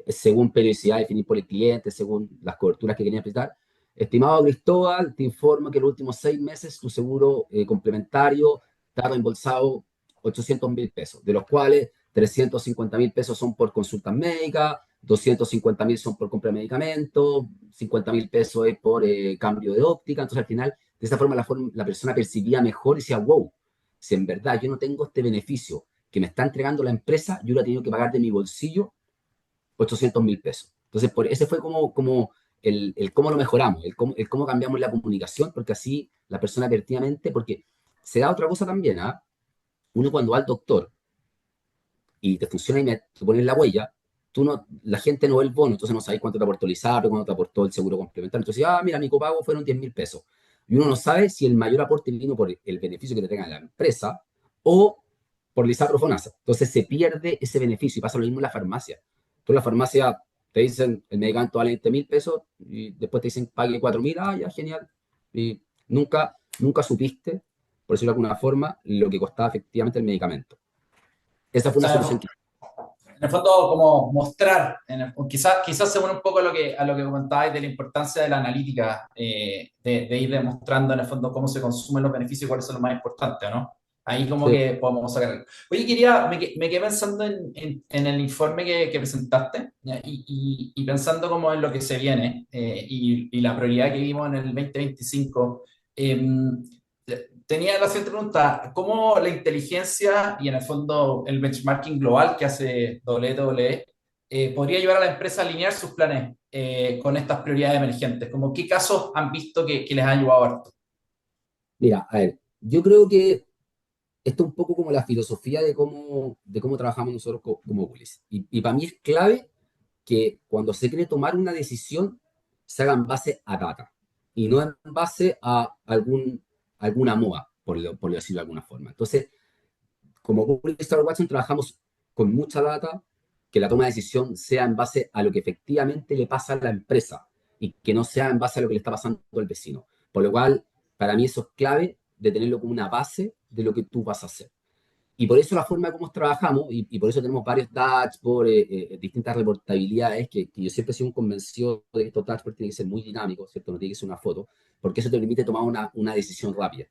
Speaker 2: según periodicidad definida por el cliente, según las coberturas que querían prestar. Estimado Cristóbal, te informo que en los últimos 6 meses tu seguro complementario te ha reembolsado 800.000 pesos, de los cuales 350.000 pesos son por consultas médicas, 250.000 son por compra de medicamentos, 50.000 pesos es por cambio de óptica. Entonces, al final, de esa forma, la persona percibía mejor y decía, wow, si en verdad yo no tengo este beneficio que me está entregando la empresa, yo lo he tenido que pagar de mi bolsillo 800.000 pesos. Entonces, ese fue como el cómo lo mejoramos, el cómo cambiamos la comunicación, porque así la persona vertidamente, porque se da otra cosa también, ¿ah? Uno cuando va al doctor y te funciona y te pones la huella, la gente no ve el bono, entonces no sabes cuánto te aportó el ISAPRE, cuánto te aportó el seguro complementario. Entonces, mira, mi copago fueron 10.000 pesos. Y uno no sabe si el mayor aporte vino por el beneficio que te tenga la empresa o por el ISAPRE o FONASA. Entonces se pierde ese beneficio y pasa lo mismo en la farmacia. Tú en la farmacia te dicen el medicamento vale 20.000 pesos y después te dicen pague 4.000, ya, genial. Y nunca supiste, por decirlo de alguna forma, lo que costaba efectivamente el medicamento. Esa
Speaker 1: o
Speaker 2: fue una
Speaker 1: sea,
Speaker 2: solución.
Speaker 1: en el fondo, como mostrar, quizás se une un poco a lo que comentabais de la importancia de la analítica, de ir demostrando en el fondo cómo se consumen los beneficios y cuáles son los más importantes, ¿no? Ahí como
Speaker 2: Sí,
Speaker 1: que podemos sacar algo. Oye, me quedé pensando en el informe que presentaste, ¿ya? Y pensando como en lo que se viene y la prioridad que vimos en el 2025. Tenía la siguiente pregunta: ¿cómo la inteligencia y en el fondo el benchmarking global que hace WWE podría ayudar a la empresa a alinear sus planes con estas prioridades emergentes? Como qué casos han visto que les han ayudado harto?
Speaker 2: mira, a ver, yo creo que esto es un poco como la filosofía de cómo trabajamos nosotros como Willis. Y para mí es clave que cuando se quiere tomar una decisión se haga en base a data y no en base a alguna moda, por decirlo de alguna forma. Entonces, como Google y Star Watson trabajamos con mucha data, que la toma de decisión sea en base a lo que efectivamente le pasa a la empresa y que no sea en base a lo que le está pasando al vecino. Por lo cual, para mí eso es clave de tenerlo como una base de lo que tú vas a hacer. Y por eso la forma como trabajamos, y por eso tenemos varios dashboards, distintas reportabilidades, que yo siempre he sido un convencido de que estos dashboards tienen que ser muy dinámicos, ¿cierto? No tiene que ser una foto, porque eso te permite tomar una decisión rápida.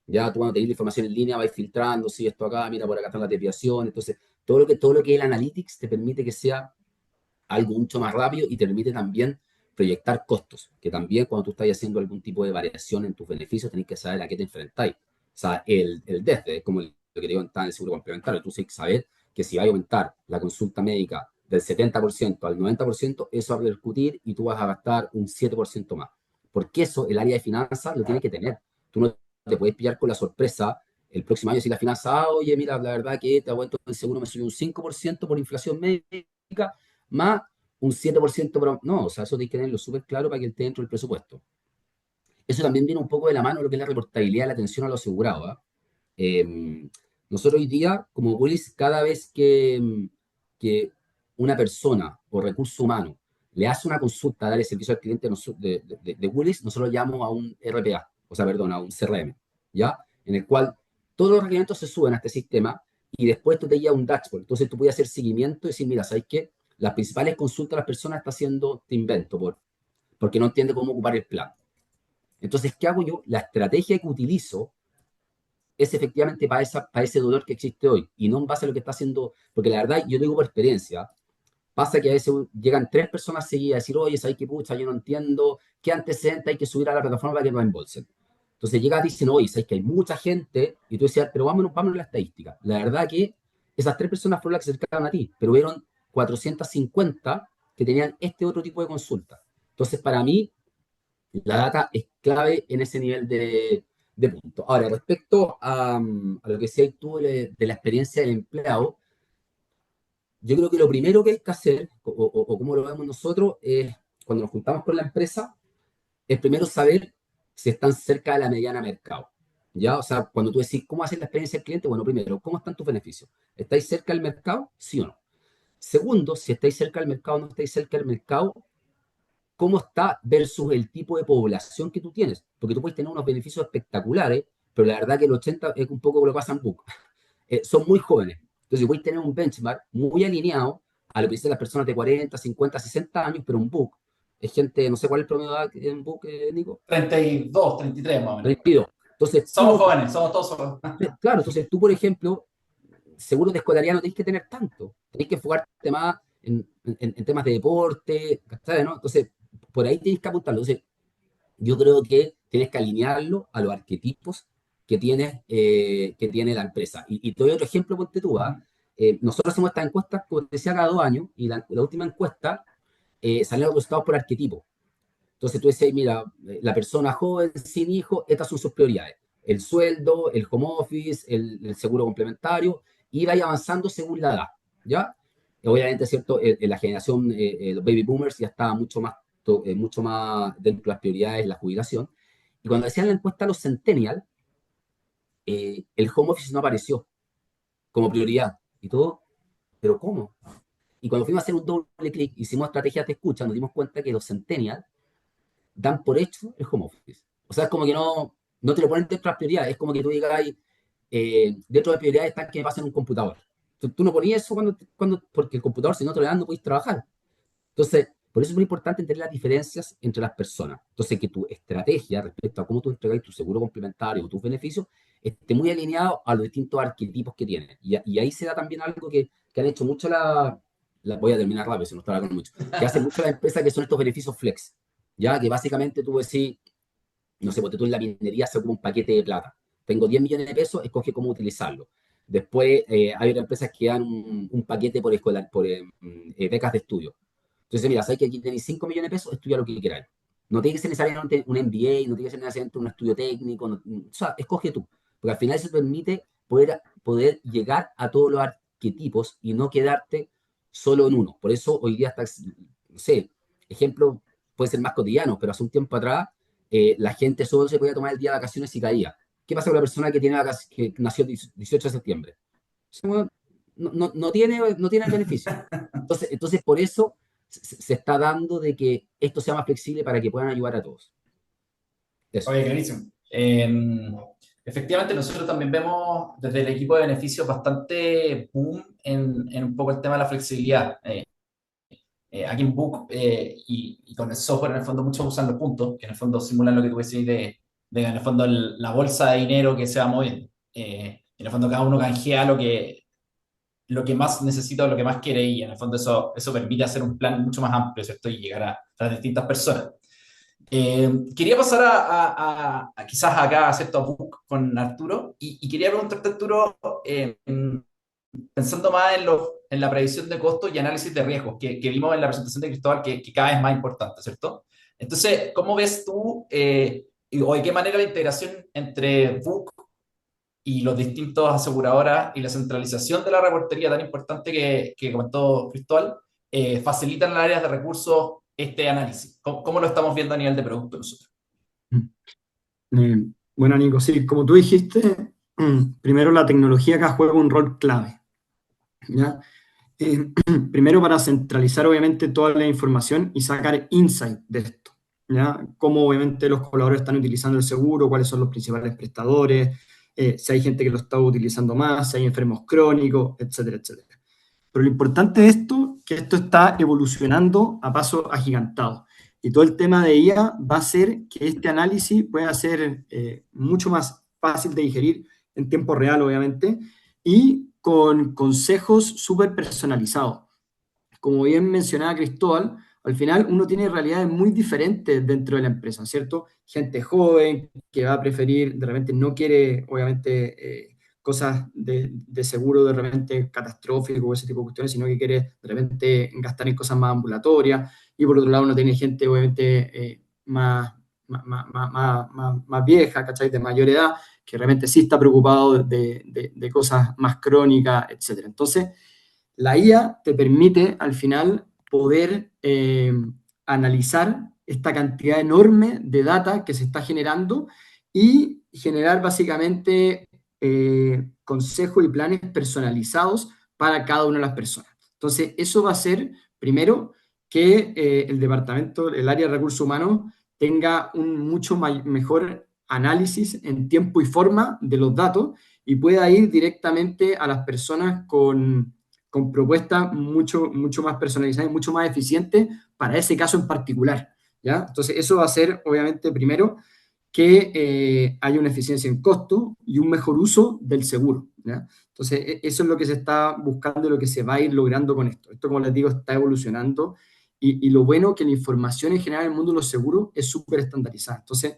Speaker 2: Ya tú cuando tenés la información en línea vais filtrando, si esto acá, mira, por acá están las desviaciones. Entonces, todo lo que es el analytics te permite que sea algo mucho más rápido y te permite también proyectar costos, que también cuando tú estás haciendo algún tipo de variación en tus beneficios, tenés que saber a qué te enfrentáis. O sea, el desde, es como lo que te digo en el seguro complementario, tú tienes que saber que si va a aumentar la consulta médica del 70% al 90%, eso va a repercutir y tú vas a gastar un 7% más. Porque eso el área de finanzas lo tiene que tener. Tú no te puedes pillar con la sorpresa el próximo año si la finanza, oye, mira, la verdad que te aguanto el seguro me subió un 5% por inflación médica, más un 7%, pero no, o sea, eso tienes que tenerlo súper claro para que esté dentro del presupuesto. Eso también viene un poco de la mano de lo que es la reportabilidad de la atención a los asegurados. ¿Ah? Nosotros hoy día, como Willis, cada vez que una persona o recurso humano le hace una consulta a darle servicio al cliente de Willis, nosotros lo llamamos a un RPA, o sea, perdón, a un CRM, ¿ya? En el cual todos los requerimientos se suben a este sistema y después tú te llevas un dashboard. Entonces tú puedes hacer seguimiento y decir, mira, ¿sabes qué? Las principales consultas las personas está haciendo, te invento, porque no entiende cómo ocupar el plan. Entonces, ¿qué hago yo? La estrategia que utilizo es efectivamente para ese dolor que existe hoy y no en base a lo que está haciendo, porque la verdad, yo digo por experiencia, pasa que a veces llegan 3 personas seguidas a decir, oye, ¿sabes qué pucha? Yo no entiendo qué antecedente hay que subir a la plataforma para que nos embolsen. Entonces llega dicen, oye, ¿sabes que hay mucha gente? Y tú decías, pero vámonos a la estadística. La verdad que esas 3 personas fueron las que se acercaron a ti, pero hubieron 450 que tenían este otro tipo de consulta. Entonces, para mí, la data es clave en ese nivel de punto. Ahora, respecto a lo que decías tú de la experiencia del empleado, yo creo que lo primero que hay que hacer, o como lo vemos nosotros, es cuando nos juntamos con la empresa, es primero saber si están cerca de la mediana mercado. ¿Ya? O sea, cuando tú decís cómo hacer la experiencia del cliente, bueno, primero, ¿cómo están tus beneficios? ¿Estáis cerca del mercado? ¿Sí o no? Segundo, si estáis cerca del mercado o no estáis cerca del mercado, ¿cómo está versus el tipo de población que tú tienes? Porque tú puedes tener unos beneficios espectaculares, pero la verdad que el 80 es un poco lo que pasa en Book. Son muy jóvenes. Entonces, voy a tener un benchmark muy alineado a lo que dicen las personas de 40, 50, 60 años, pero un book es gente, no sé cuál es el promedio de edad en book, Nico,
Speaker 1: 32, 33 más o menos.
Speaker 2: 32. Entonces, tú
Speaker 1: Somos
Speaker 2: no,
Speaker 1: jóvenes, somos todos jóvenes.
Speaker 2: claro, entonces tú, por ejemplo, seguro de escolaridad no tenés que tener tanto, tenés que enfocarte más en temas de deporte, ¿sabes? ¿No? Entonces, por ahí tienes que apuntarlo. Entonces, yo creo que tienes que alinearlo a los arquetipos que tiene la empresa. Y te doy otro ejemplo, ponte tú, ¿ah? Nosotros hacemos estas encuestas, como te decía, cada 2 años, y la última encuesta salen los resultados por arquetipo. Entonces tú dices, mira, la persona joven, sin hijo, estas son sus prioridades. El sueldo, el home office, el seguro complementario, y vaya avanzando según la edad, ¿ya? Obviamente, ¿cierto? En la generación, los baby boomers ya estaba mucho más dentro de las prioridades la jubilación. Y cuando hacían la encuesta a los centennials, el home office no apareció como prioridad. Y todo, ¿pero cómo? Y cuando fuimos a hacer un doble clic, hicimos estrategias de escucha, nos dimos cuenta que los centennials dan por hecho el home office. O sea, es como que no te lo ponen dentro de las prioridades, es como que tú digas, dentro de las prioridades está que me pasen un computador. Tú no ponías eso porque el computador, si no te lo dan, no puedes trabajar. Entonces, por eso es muy importante entender las diferencias entre las personas. Entonces, que tu estrategia respecto a cómo tú entregas tu seguro complementario o tus beneficios esté muy alineado a los distintos arquetipos que tienes. Y ahí se da también algo que han hecho mucho voy a terminar rápido, si no está con mucho, que hacen mucho las empresas que son estos beneficios flex. Ya que básicamente tú decís, no sé, porque tú en la minería se ocupa un paquete de plata. Tengo 10 millones de pesos, escoge cómo utilizarlo. Después hay otras empresas que dan un paquete por, escolar, por becas de estudio. Entonces, mira, sabes que aquí tenéis 5 millones de pesos, estudia lo que queráis. No tiene que ser necesariamente un MBA, no tiene que ser necesariamente un estudio técnico, o sea, escoge tú. Porque al final eso te permite poder llegar a todos los arquetipos y no quedarte solo en uno. Por eso hoy día está, no sé, ejemplo, puede ser más cotidiano, pero hace un tiempo atrás la gente solo se podía tomar el día de vacaciones si caía. ¿Qué pasa con la persona que que nació el 18 de septiembre? No tiene el beneficio. Entonces, por eso se está dando de que esto sea más flexible para que puedan ayudar a todos. Eso.
Speaker 1: Oye, clarísimo. Efectivamente, nosotros también vemos desde el equipo de beneficios bastante boom en un poco el tema de la flexibilidad. Aquí en Book y con el software, en el fondo, muchos usan los puntos, que en el fondo simulan lo que tú decís de en el fondo, la bolsa de dinero que se va moviendo. En el fondo, cada uno canjea lo que más necesita o lo que más quiere y en el fondo eso permite hacer un plan mucho más amplio, ¿cierto? Y llegar a las distintas personas. Quería pasar a quizás acá, ¿cierto? A Book con Arturo y quería preguntarte, Arturo, pensando más en la previsión de costos y análisis de riesgos que vimos en la presentación de Cristóbal, que cada vez es más importante, ¿cierto? Entonces, ¿cómo ves tú o de qué manera la integración entre Book y los distintos aseguradoras y la centralización de la reportería tan importante que comentó Cristóbal facilitan en las áreas de recursos este análisis? ¿Cómo lo estamos viendo a nivel de producto nosotros?
Speaker 3: Bueno, Nico, sí, como tú dijiste, primero la tecnología acá juega un rol clave, ¿ya? Primero para centralizar obviamente toda la información y sacar insight de esto, ¿ya? Cómo obviamente los colaboradores están utilizando el seguro, cuáles son los principales prestadores, si hay gente que lo está utilizando más, si hay enfermos crónicos, etcétera, etcétera. Pero lo importante de esto es que esto está evolucionando a pasos agigantados. Y todo el tema de IA va a hacer que este análisis pueda ser mucho más fácil de digerir en tiempo real, obviamente, y con consejos súper personalizados. Como bien mencionaba Cristóbal, al final uno tiene realidades muy diferentes dentro de la empresa, ¿cierto? Gente joven que va a preferir, de repente no quiere, obviamente, cosas de seguro de repente catastrófico o ese tipo de cuestiones, sino que quiere de repente gastar en cosas más ambulatorias. Y por otro lado uno tiene gente, obviamente, más vieja, ¿cachai? De mayor edad, que realmente sí está preocupado de cosas más crónicas, etcétera. Entonces, la IA te permite al final poder analizar esta cantidad enorme de data que se está generando y generar básicamente consejos y planes personalizados para cada una de las personas. Entonces, eso va a ser, primero, que el departamento, el área de recursos humanos, tenga un mucho mejor análisis en tiempo y forma de los datos y pueda ir directamente a las personas con propuestas mucho más personalizadas y mucho más eficientes para ese caso en particular, ¿ya? Entonces, eso va a ser, obviamente, primero, que haya una eficiencia en costo y un mejor uso del seguro, ¿ya? Entonces, eso es lo que se está buscando y lo que se va a ir logrando con esto. Esto, como les digo, está evolucionando y lo bueno que la información en general en el mundo de los seguros es súper estandarizada. Entonces,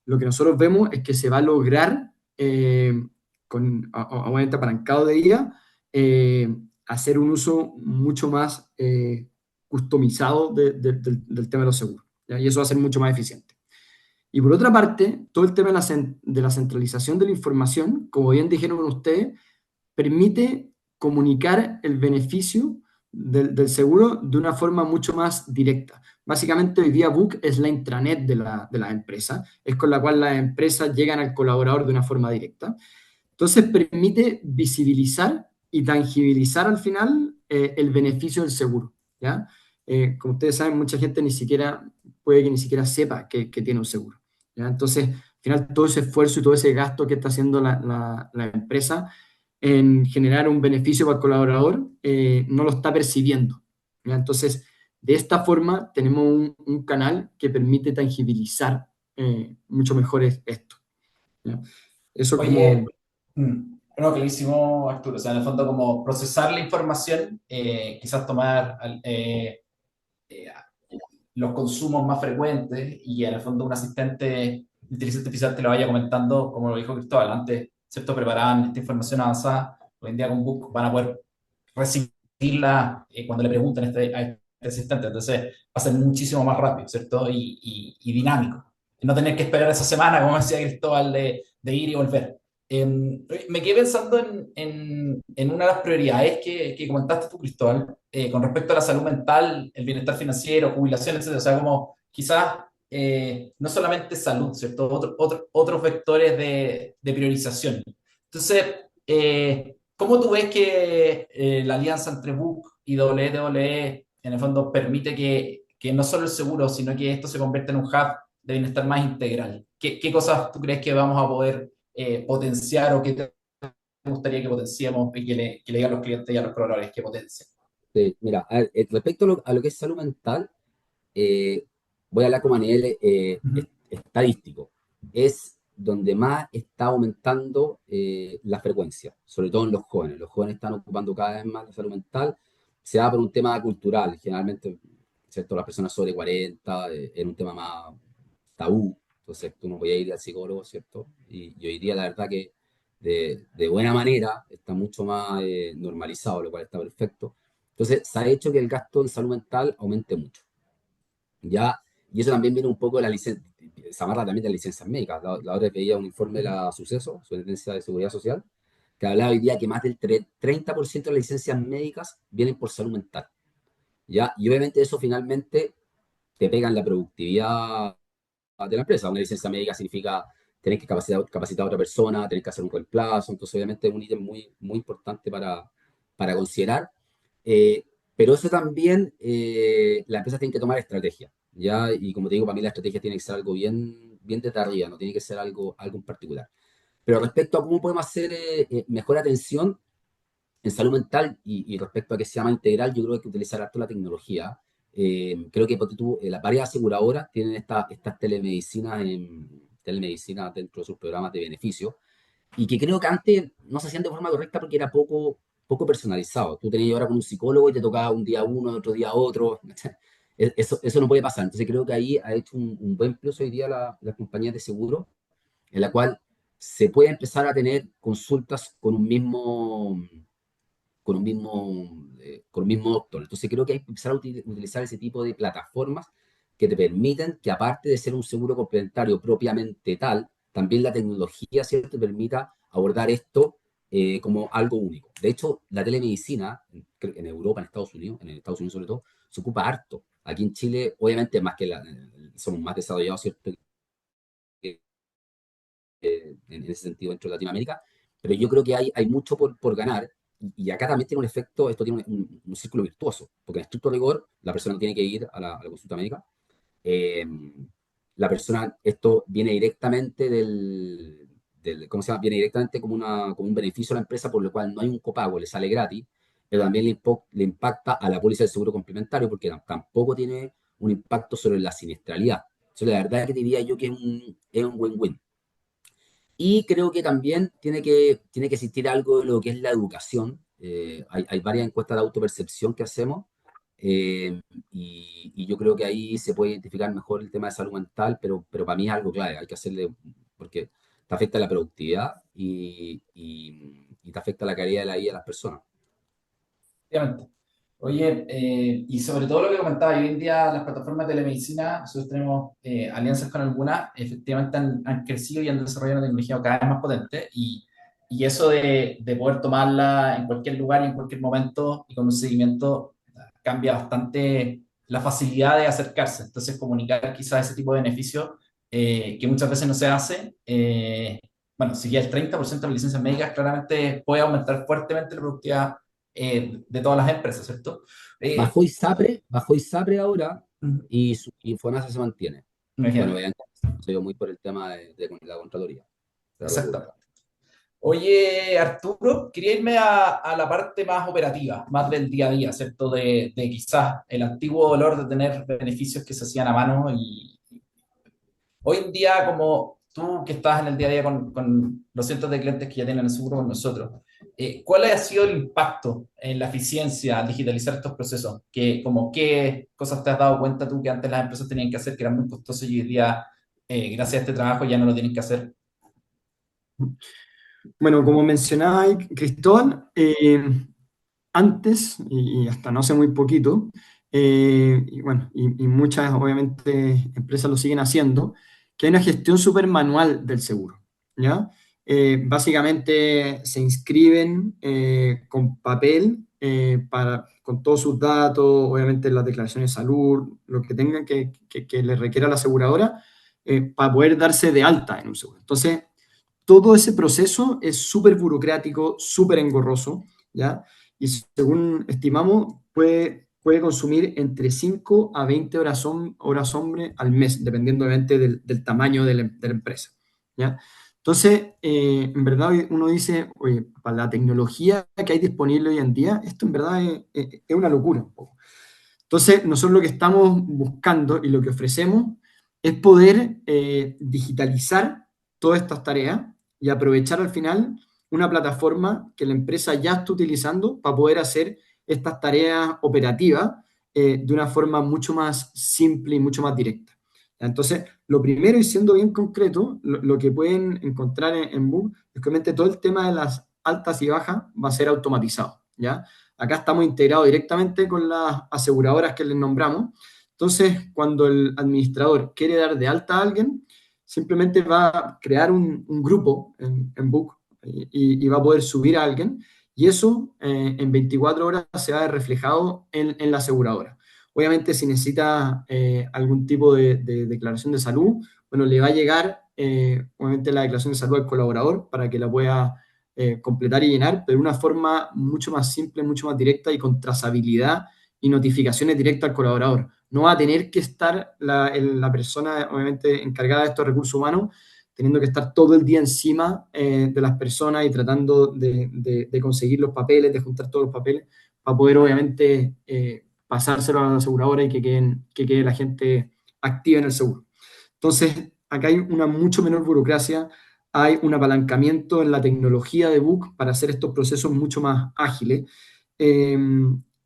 Speaker 3: lo que nosotros vemos es que se va a lograr, obviamente apalancado de IA, hacer un uso mucho más customizado del tema de los seguros, ¿ya? Y eso va a ser mucho más eficiente. Y por otra parte, todo el tema de la centralización de la información, como bien dijeron ustedes, permite comunicar el beneficio del seguro de una forma mucho más directa. Básicamente, hoy día Book es la intranet de la empresa, es con la cual las empresas llegan al colaborador de una forma directa. Entonces permite visibilizar y tangibilizar al final el beneficio del seguro, ¿ya? Como ustedes saben, mucha gente ni siquiera, puede que ni siquiera sepa que tiene un seguro, ¿ya? Entonces, al final todo ese esfuerzo y todo ese gasto que está haciendo la empresa en generar un beneficio para el colaborador, no lo está percibiendo, ¿ya? Entonces, de esta forma tenemos un canal que permite tangibilizar mucho mejor esto, ¿ya? Eso como...
Speaker 1: Oye, no, clarísimo, Arturo. O sea, en el fondo, como procesar la información, quizás tomar eh, los consumos más frecuentes y en el fondo un asistente de inteligencia artificial te lo vaya comentando, como lo dijo Cristóbal, antes, ¿cierto? Preparaban esta información avanzada, hoy en día con Book van a poder recibirla cuando le pregunten a este asistente, entonces va a ser muchísimo más rápido, ¿cierto? Y dinámico. Y no tener que esperar esa semana, como decía Cristóbal, de ir y volver. Me quedé pensando en una de las prioridades que comentaste tú, Cristóbal, con respecto a la salud mental, el bienestar financiero, jubilación, etcétera. O sea, como quizás no solamente salud, ¿cierto? Otros vectores de priorización. Entonces, ¿cómo tú ves que la alianza entre Book y WWE en el fondo permite que no solo el seguro, sino que esto se convierta en un hub de bienestar más integral? ¿Qué cosas tú crees que vamos a poder potenciar o qué te gustaría que potenciemos y que le digan a los clientes y a los colaboradores que potencien?
Speaker 2: Mira, a ver, respecto a lo que es salud mental, eh, voy a hablar como a nivel
Speaker 1: Ujú.
Speaker 2: estadístico. Es donde más está aumentando la frecuencia, sobre todo en los jóvenes. Los jóvenes están ocupando cada vez más la salud mental. Se da por un tema cultural, generalmente, ¿cierto? Las personas sobre 40 en un tema más tabú. Entonces, tú no podías ir al psicólogo, ¿cierto? Y hoy día, la verdad que de buena manera está mucho más normalizado, lo cual está perfecto. Entonces, se ha hecho que el gasto en salud mental aumente mucho. ¿Ya? Y eso también viene un poco de la licencia, se amarra también de las licencias médicas. La otra vez veía un informe de la Suceso, Superintendencia de Seguridad Social, que hablaba hoy día que más del 30% de las licencias médicas vienen por salud mental. ¿Ya? Y obviamente eso finalmente te pega en la productividad de la empresa. Una licencia médica significa tener que capacitar a otra persona, tener que hacer un reemplazo, entonces obviamente es un ítem muy importante para considerar. Eh, pero eso también la empresa tiene que tomar estrategia, ¿ya? Y como te digo, para mí la estrategia tiene que ser algo bien de arriba, no tiene que ser algo en particular. Pero respecto a cómo podemos hacer mejor atención en salud mental y respecto a que sea más integral, yo creo que hay que utilizar harto la tecnología. Creo que ponte tú, las varias aseguradoras tienen estas telemedicinas dentro de sus programas de beneficio y que creo que antes no se hacían de forma correcta porque era poco personalizado. Tú tenías ahora con un psicólogo y te tocaba un día uno, otro día otro. Eso no puede pasar. Entonces creo que ahí ha hecho un buen plus hoy día las compañías de seguro, en la cual se puede empezar a tener consultas con un mismo doctor. Entonces creo que hay que empezar a utilizar ese tipo de plataformas que te permiten que aparte de ser un seguro complementario propiamente tal, también la tecnología, ¿cierto?, te permita abordar esto como algo único. De hecho, la telemedicina en Europa, en Estados Unidos sobre todo, se ocupa harto. Aquí en Chile, obviamente, somos más desarrollados, ¿cierto?, en ese sentido dentro de Latinoamérica, pero yo creo que hay mucho por ganar y acá también tiene un efecto, esto tiene un círculo virtuoso, porque en estricto rigor la persona no tiene que ir a la consulta médica, eh, esto viene directamente ¿cómo se llama? Viene directamente como un beneficio a la empresa, por lo cual no hay un copago, le sale gratis, pero también le impacta a la póliza de seguro complementario, porque tampoco tiene un impacto sobre la siniestralidad. Entonces, la verdad que diría yo que es un win-win. Y creo que también tiene que existir algo de lo que es la educación. Hay varias encuestas de autopercepción que hacemos y yo creo que ahí se puede identificar mejor el tema de salud mental, pero para mí es algo clave. Hay que hacerle, porque te afecta la productividad y te afecta la calidad de la vida de las personas.
Speaker 1: Efectivamente. Oye, y sobre todo lo que comentaba, hoy en día las plataformas de telemedicina, nosotros tenemos alianzas con algunas, efectivamente han crecido y han desarrollado una tecnología cada vez más potente y eso de poder tomarla en cualquier lugar y en cualquier momento y con un seguimiento cambia bastante la facilidad de acercarse. Entonces, comunicar quizás ese tipo de beneficios que muchas veces no se hace. Bueno, si ya el 30% de las licencias médicas claramente puede aumentar fuertemente la productividad de todas las empresas, ¿cierto? Eh,
Speaker 2: Bajó ISAPRE ahora y FONASA se mantiene. Bueno,
Speaker 1: Imagínate,
Speaker 2: vean, se dio muy por el tema de la Contraloría de la República.
Speaker 1: exactamente. Oye, Arturo, quería irme a la parte más operativa, más del día a día, ¿cierto? De quizás el antiguo dolor de tener beneficios que se hacían a mano y hoy en día, como tú que estás en el día a día con los cientos de clientes que ya tienen el seguro con nosotros, ¿cuál ha sido el impacto en la eficiencia al digitalizar estos procesos? Como qué cosas te has dado cuenta tú que antes las empresas tenían que hacer que eran muy costosas y hoy día, gracias a este trabajo, ya no lo tienen que hacer?
Speaker 3: Bueno, como mencionaba ahí, Cristóbal, antes, y hasta no hace muy poquito, y bueno, y muchas obviamente empresas lo siguen haciendo, que hay una gestión súper manual del seguro, ¿ya? Básicamente se inscriben con papel con todos sus datos, obviamente las declaraciones de salud, lo que tengan que les requiera la aseguradora, para poder darse de alta en un seguro. Entonces, todo ese proceso es súper burocrático, súper engorroso, ¿ya? Y según estimamos, puede consumir entre 5 a 20 horas hombre al mes, dependiendo obviamente del tamaño de la empresa, ¿ya? Entonces, en verdad uno dice, oye, para la tecnología que hay disponible hoy en día, esto en verdad es una locura un poco. Entonces, nosotros lo que estamos buscando y lo que ofrecemos es poder digitalizar todas estas tareas y aprovechar al final una plataforma que la empresa ya está utilizando para poder hacer estas tareas operativas de una forma mucho más simple y mucho más directa. Entonces, lo primero, y siendo bien concreto, lo que pueden encontrar en Book es que obviamente todo el tema de las altas y bajas va a ser automatizado, ¿ya? Acá estamos integrados directamente con las aseguradoras que les nombramos. Entonces, cuando el administrador quiere dar de alta a alguien, simplemente va a crear un grupo en Book y va a poder subir a alguien y eso en 24 horas se va a ver reflejado en la aseguradora. Obviamente, si necesita algún tipo de declaración de salud, bueno, le va a llegar obviamente la declaración de salud al colaborador para que la pueda completar y llenar, pero de una forma mucho más simple, mucho más directa y con trazabilidad y notificaciones directas al colaborador. No va a tener que estar la persona, obviamente, encargada de estos recursos humanos teniendo que estar todo el día encima de las personas y tratando de conseguir los papeles, de juntar todos los papeles, para poder obviamente pasárselo a la aseguradora y que quede la gente activa en el seguro. Entonces, acá hay una mucho menor burocracia, hay un apalancamiento en la tecnología de Book para hacer estos procesos mucho más ágiles. Eh,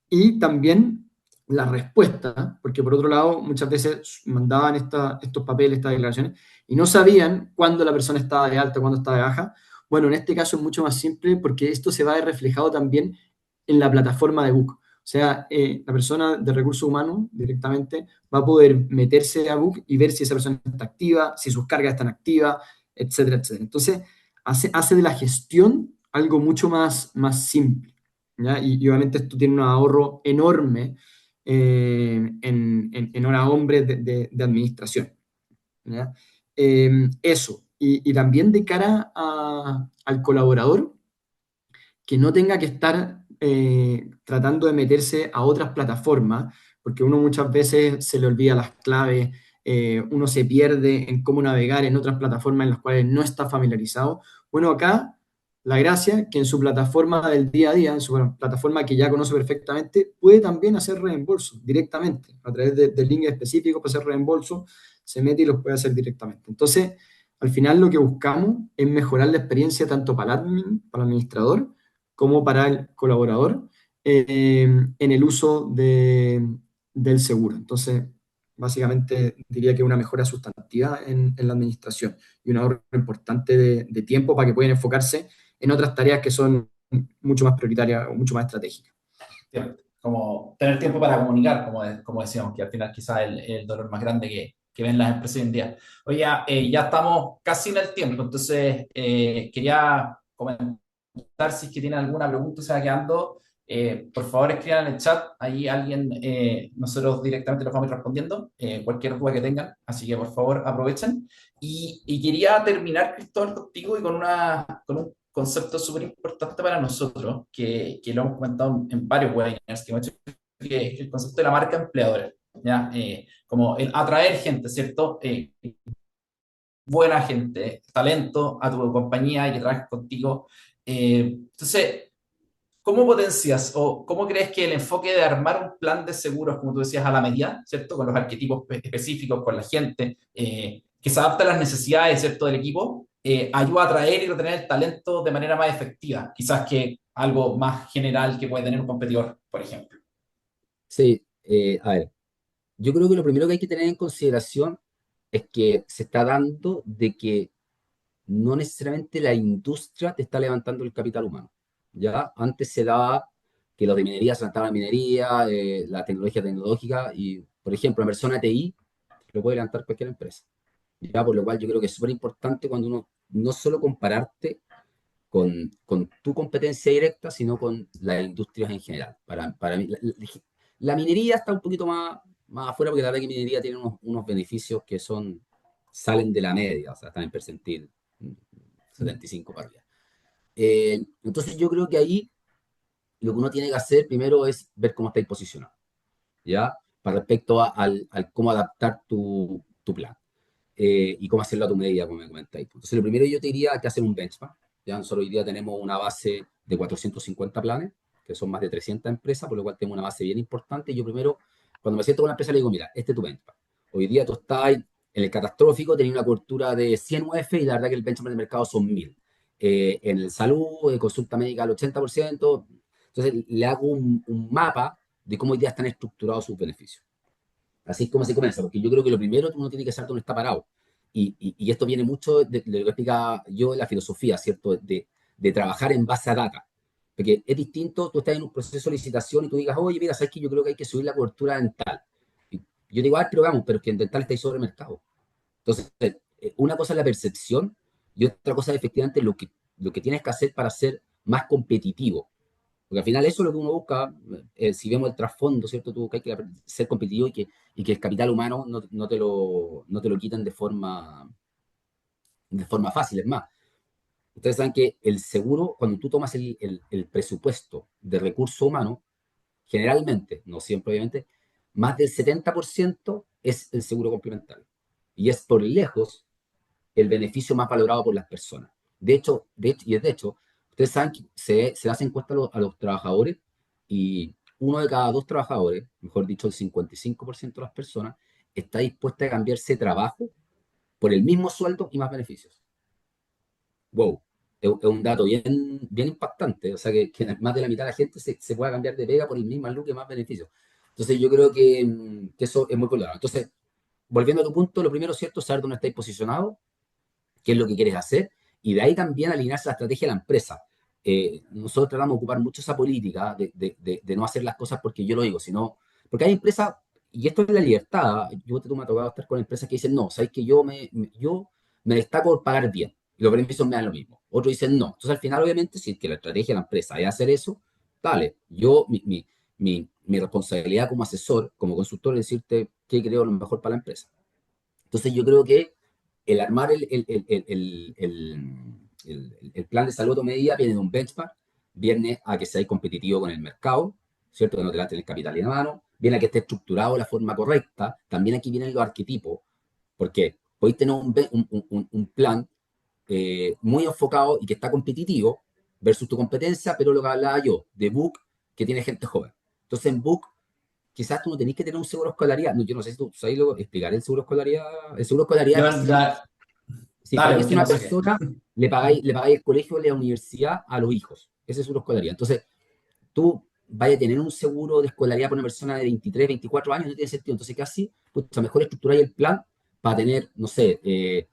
Speaker 3: y también la respuesta, porque por otro lado, muchas veces mandaban estos papeles, estas declaraciones, y no sabían cuándo la persona estaba de alta, cuándo estaba de baja. Bueno, en este caso es mucho más simple porque esto se va a ver reflejado también en la plataforma de Book. O sea, la persona de recursos humanos directamente va a poder meterse a Book y ver si esa persona está activa, si sus cargas están activas, etcétera, etcétera. Entonces, hace de la gestión algo mucho más simple, ¿ya? Y obviamente esto tiene un ahorro enorme en hora hombre de administración, ¿ya? Eso. Y también de cara al colaborador, que no tenga que estar tratando de meterse a otras plataformas, porque uno muchas veces se le olvida las claves, uno se pierde en cómo navegar en otras plataformas en las cuales no está familiarizado. Bueno, acá la gracia es que en su plataforma del día a día, en su plataforma que ya conoce perfectamente, puede también hacer reembolso directamente, a través de links específicos para hacer reembolso, se mete y los puede hacer directamente. Entonces, al final lo que buscamos es mejorar la experiencia tanto para el administrador, como para el colaborador en el uso del seguro. Entonces, básicamente diría que una mejora sustantiva en la administración y un ahorro importante de tiempo para que puedan enfocarse en otras tareas que son mucho más prioritarias o mucho más estratégicas.
Speaker 1: Como tener tiempo para comunicar, como decíamos, que al final quizás es el dolor más grande que ven las empresas hoy en día. Oye, ya estamos casi en el tiempo, entonces quería comentar si es que tienen alguna pregunta, se va quedando. Por favor, escriban en el chat, ahí alguien, nosotros directamente los vamos a ir respondiendo, cualquier duda que tengan, así que por favor aprovechen. Y quería terminar, Cristóbal, contigo y con un concepto súper importante para nosotros, que lo hemos comentado en varios webinars que hemos hecho, que es el concepto de la marca empleadora, ¿ya? Como el atraer gente, ¿cierto? Buena gente, talento a tu compañía y que trabajes contigo. Entonces, ¿cómo potencias o cómo crees que el enfoque de armar un plan de seguros, como tú decías, a la medida, ¿cierto? Con los arquetipos específicos, con la gente, que se adapta a las necesidades, ¿cierto? Del equipo, ayuda a atraer y retener el talento de manera más efectiva, quizás que algo más general que puede tener un competidor, por ejemplo.
Speaker 2: Sí, a ver, yo creo que lo primero que hay que tener en consideración es que se está dando de que no necesariamente la industria te está levantando el capital humano. ¿Ya? Antes se daba que los de minería se levantaban la minería, la tecnología tecnológica, y, por ejemplo, una persona de TI lo puede levantar cualquier empresa. ¿Ya? Por lo cual yo creo que es súper importante cuando uno no solo compararte con tu competencia directa, sino con las industrias en general. Para mí, la minería está un poquito más afuera, porque la verdad que minería tiene unos beneficios que salen de la media, o sea, están en percentil 75 para arriba. Entonces yo creo que ahí lo que uno tiene que hacer primero es ver cómo estáis posicionados, ¿ya? Para respecto al cómo adaptar tu plan y cómo hacerlo a tu medida, como me comentáis. Entonces lo primero yo te diría que hacer un benchmark. Ya nosotros hoy día tenemos una base de 450 planes, que son más de 300 empresas, por lo cual tenemos una base bien importante. Y yo primero, cuando me siento con una empresa, le digo, mira, este es tu benchmark. Hoy día tú estás en el catastrófico, tenés una cobertura de 100 UF y la verdad que el benchmark del mercado son 1000. En el salud, consulta médica al 80%. Entonces le hago un mapa de cómo hoy día están estructurados sus beneficios. Así es como se comienza, porque yo creo que lo primero uno tiene que saber dónde está parado. Y esto viene mucho de lo que explica yo en la filosofía, ¿cierto? De trabajar en base a data. Porque es distinto, tú estás en un proceso de licitación y tú digas, oye, mira, ¿sabes qué? Yo creo que hay que subir la cobertura dental. Y yo digo, pero vamos, pero es que en dental está ahí sobre el mercado. Entonces, una cosa es la percepción y otra cosa es efectivamente lo que tienes que hacer para ser más competitivo. Porque al final eso es lo que uno busca, si vemos el trasfondo, ¿cierto? Tú buscas que ser competitivo y que el capital humano no te lo quiten de forma fácil. Es más, ustedes saben que el seguro, cuando tú tomas el presupuesto de recursos humanos, generalmente, no siempre obviamente, más del 70% es el seguro complementario. Y es por lejos el beneficio más valorado por las personas. De hecho, ustedes saben que se hace encuesta a los trabajadores y uno de cada dos trabajadores, mejor dicho, el 55% de las personas, está dispuesta a cambiarse de trabajo por el mismo sueldo y más beneficios. Wow, es un dato bien impactante. O sea, que más de la mitad de la gente se pueda cambiar de pega por el mismo look y más beneficios. Entonces, yo creo que eso es muy valorado. Entonces, volviendo a tu punto, lo primero, ¿cierto? Saber dónde estáis posicionados, qué es lo que quieres hacer, y de ahí también alinearse a la estrategia de la empresa. Nosotros tratamos de ocupar mucho esa política de no hacer las cosas porque yo lo digo, sino porque hay empresas, y esto es la libertad, tú me ha tocado estar con empresas que dicen, no, sabes que yo me destaco por pagar bien, y los beneficios me dan lo mismo. Otros dicen, no. Entonces, al final, obviamente, si es que la estrategia de la empresa es hacer eso, dale, mi responsabilidad como asesor, como consultor, es decirte qué creo lo mejor para la empresa. Entonces, yo creo que el armar el plan de salud o medida viene de un benchmark, viene a que seáis competitivo con el mercado, ¿cierto? Que no te la el capital en la mano, viene a que esté estructurado de la forma correcta, también aquí vienen los arquetipos, porque podéis tener un plan muy enfocado y que está competitivo versus tu competencia, pero lo que hablaba yo, de Book, que tiene gente joven. Entonces en Book quizás tú no tenés que tener un seguro escolaridad. No, yo no sé si tú sabes explicar el seguro escolaridad. El seguro escolaridad
Speaker 1: Yo,
Speaker 2: es
Speaker 1: ya,
Speaker 2: si
Speaker 1: dale,
Speaker 2: fallece
Speaker 1: porque
Speaker 2: una
Speaker 1: no sé qué.
Speaker 2: persona, le pagáis el colegio o la universidad a los hijos. Ese es seguro escolaridad. Entonces, tú vayas a tener un seguro de escolaridad para una persona de 23, 24 años, no tiene sentido. Entonces, casi, pues, mejor estructurar el plan para tener, no sé,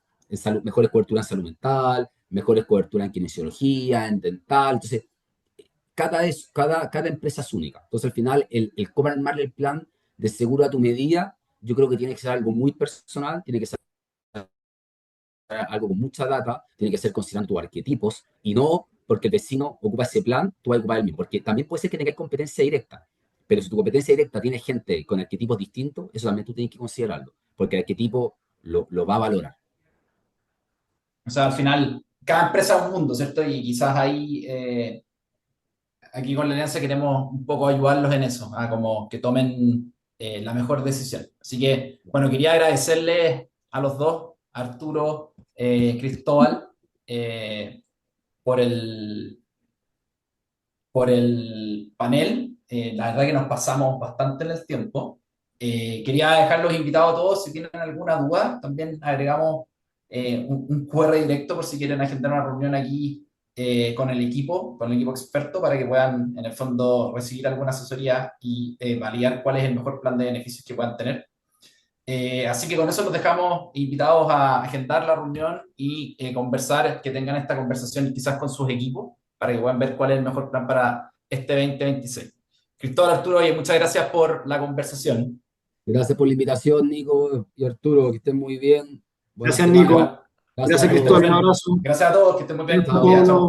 Speaker 2: mejores coberturas en salud mental, mejores coberturas en kinesiología, en dental. Entonces, cada empresa es única. Entonces, al final, el cómo armar el plan de seguro a tu medida, yo creo que tiene que ser algo muy personal, tiene que ser algo con mucha data, tiene que ser considerando tus arquetipos y no porque el vecino ocupa ese plan, tú vas a ocupar el mismo. Porque también puede ser que tengas competencia directa, pero si tu competencia directa tiene gente con arquetipos distintos, eso también tú tienes que considerarlo, porque el arquetipo lo va a valorar.
Speaker 1: O sea, al final, cada empresa es un mundo, ¿cierto? Y quizás ahí, aquí con la alianza queremos un poco ayudarlos en eso, a como que tomen la mejor decisión. Así que, bueno, quería agradecerles a los dos, Arturo, Cristóbal, eh, por por el panel. La verdad que nos pasamos bastante en el tiempo. Quería dejarlos invitados a todos. Si tienen alguna duda, también agregamos un QR directo por si quieren agendar una reunión aquí con el equipo experto, para que puedan, en el fondo, recibir alguna asesoría y validar cuál es el mejor plan de beneficios que puedan tener. Así que con eso los dejamos invitados a agendar la reunión y conversar, que tengan esta conversación quizás con sus equipos, para que puedan ver cuál es el mejor plan para este 2026. Cristóbal, Arturo, oye, muchas gracias por la conversación.
Speaker 2: Gracias por la invitación, Nico y Arturo, que estén muy bien. Buena
Speaker 3: Gracias,
Speaker 2: semana.
Speaker 3: Nico.
Speaker 2: Gracias
Speaker 3: Gracias,
Speaker 2: a
Speaker 1: Para que estén
Speaker 3: Cristóbal. Un
Speaker 2: todos.
Speaker 1: bien.
Speaker 3: abrazo.
Speaker 1: Gracias a todos, que estén muy bien. Buen
Speaker 2: Chao.
Speaker 1: día,
Speaker 3: Chao.
Speaker 1: chao.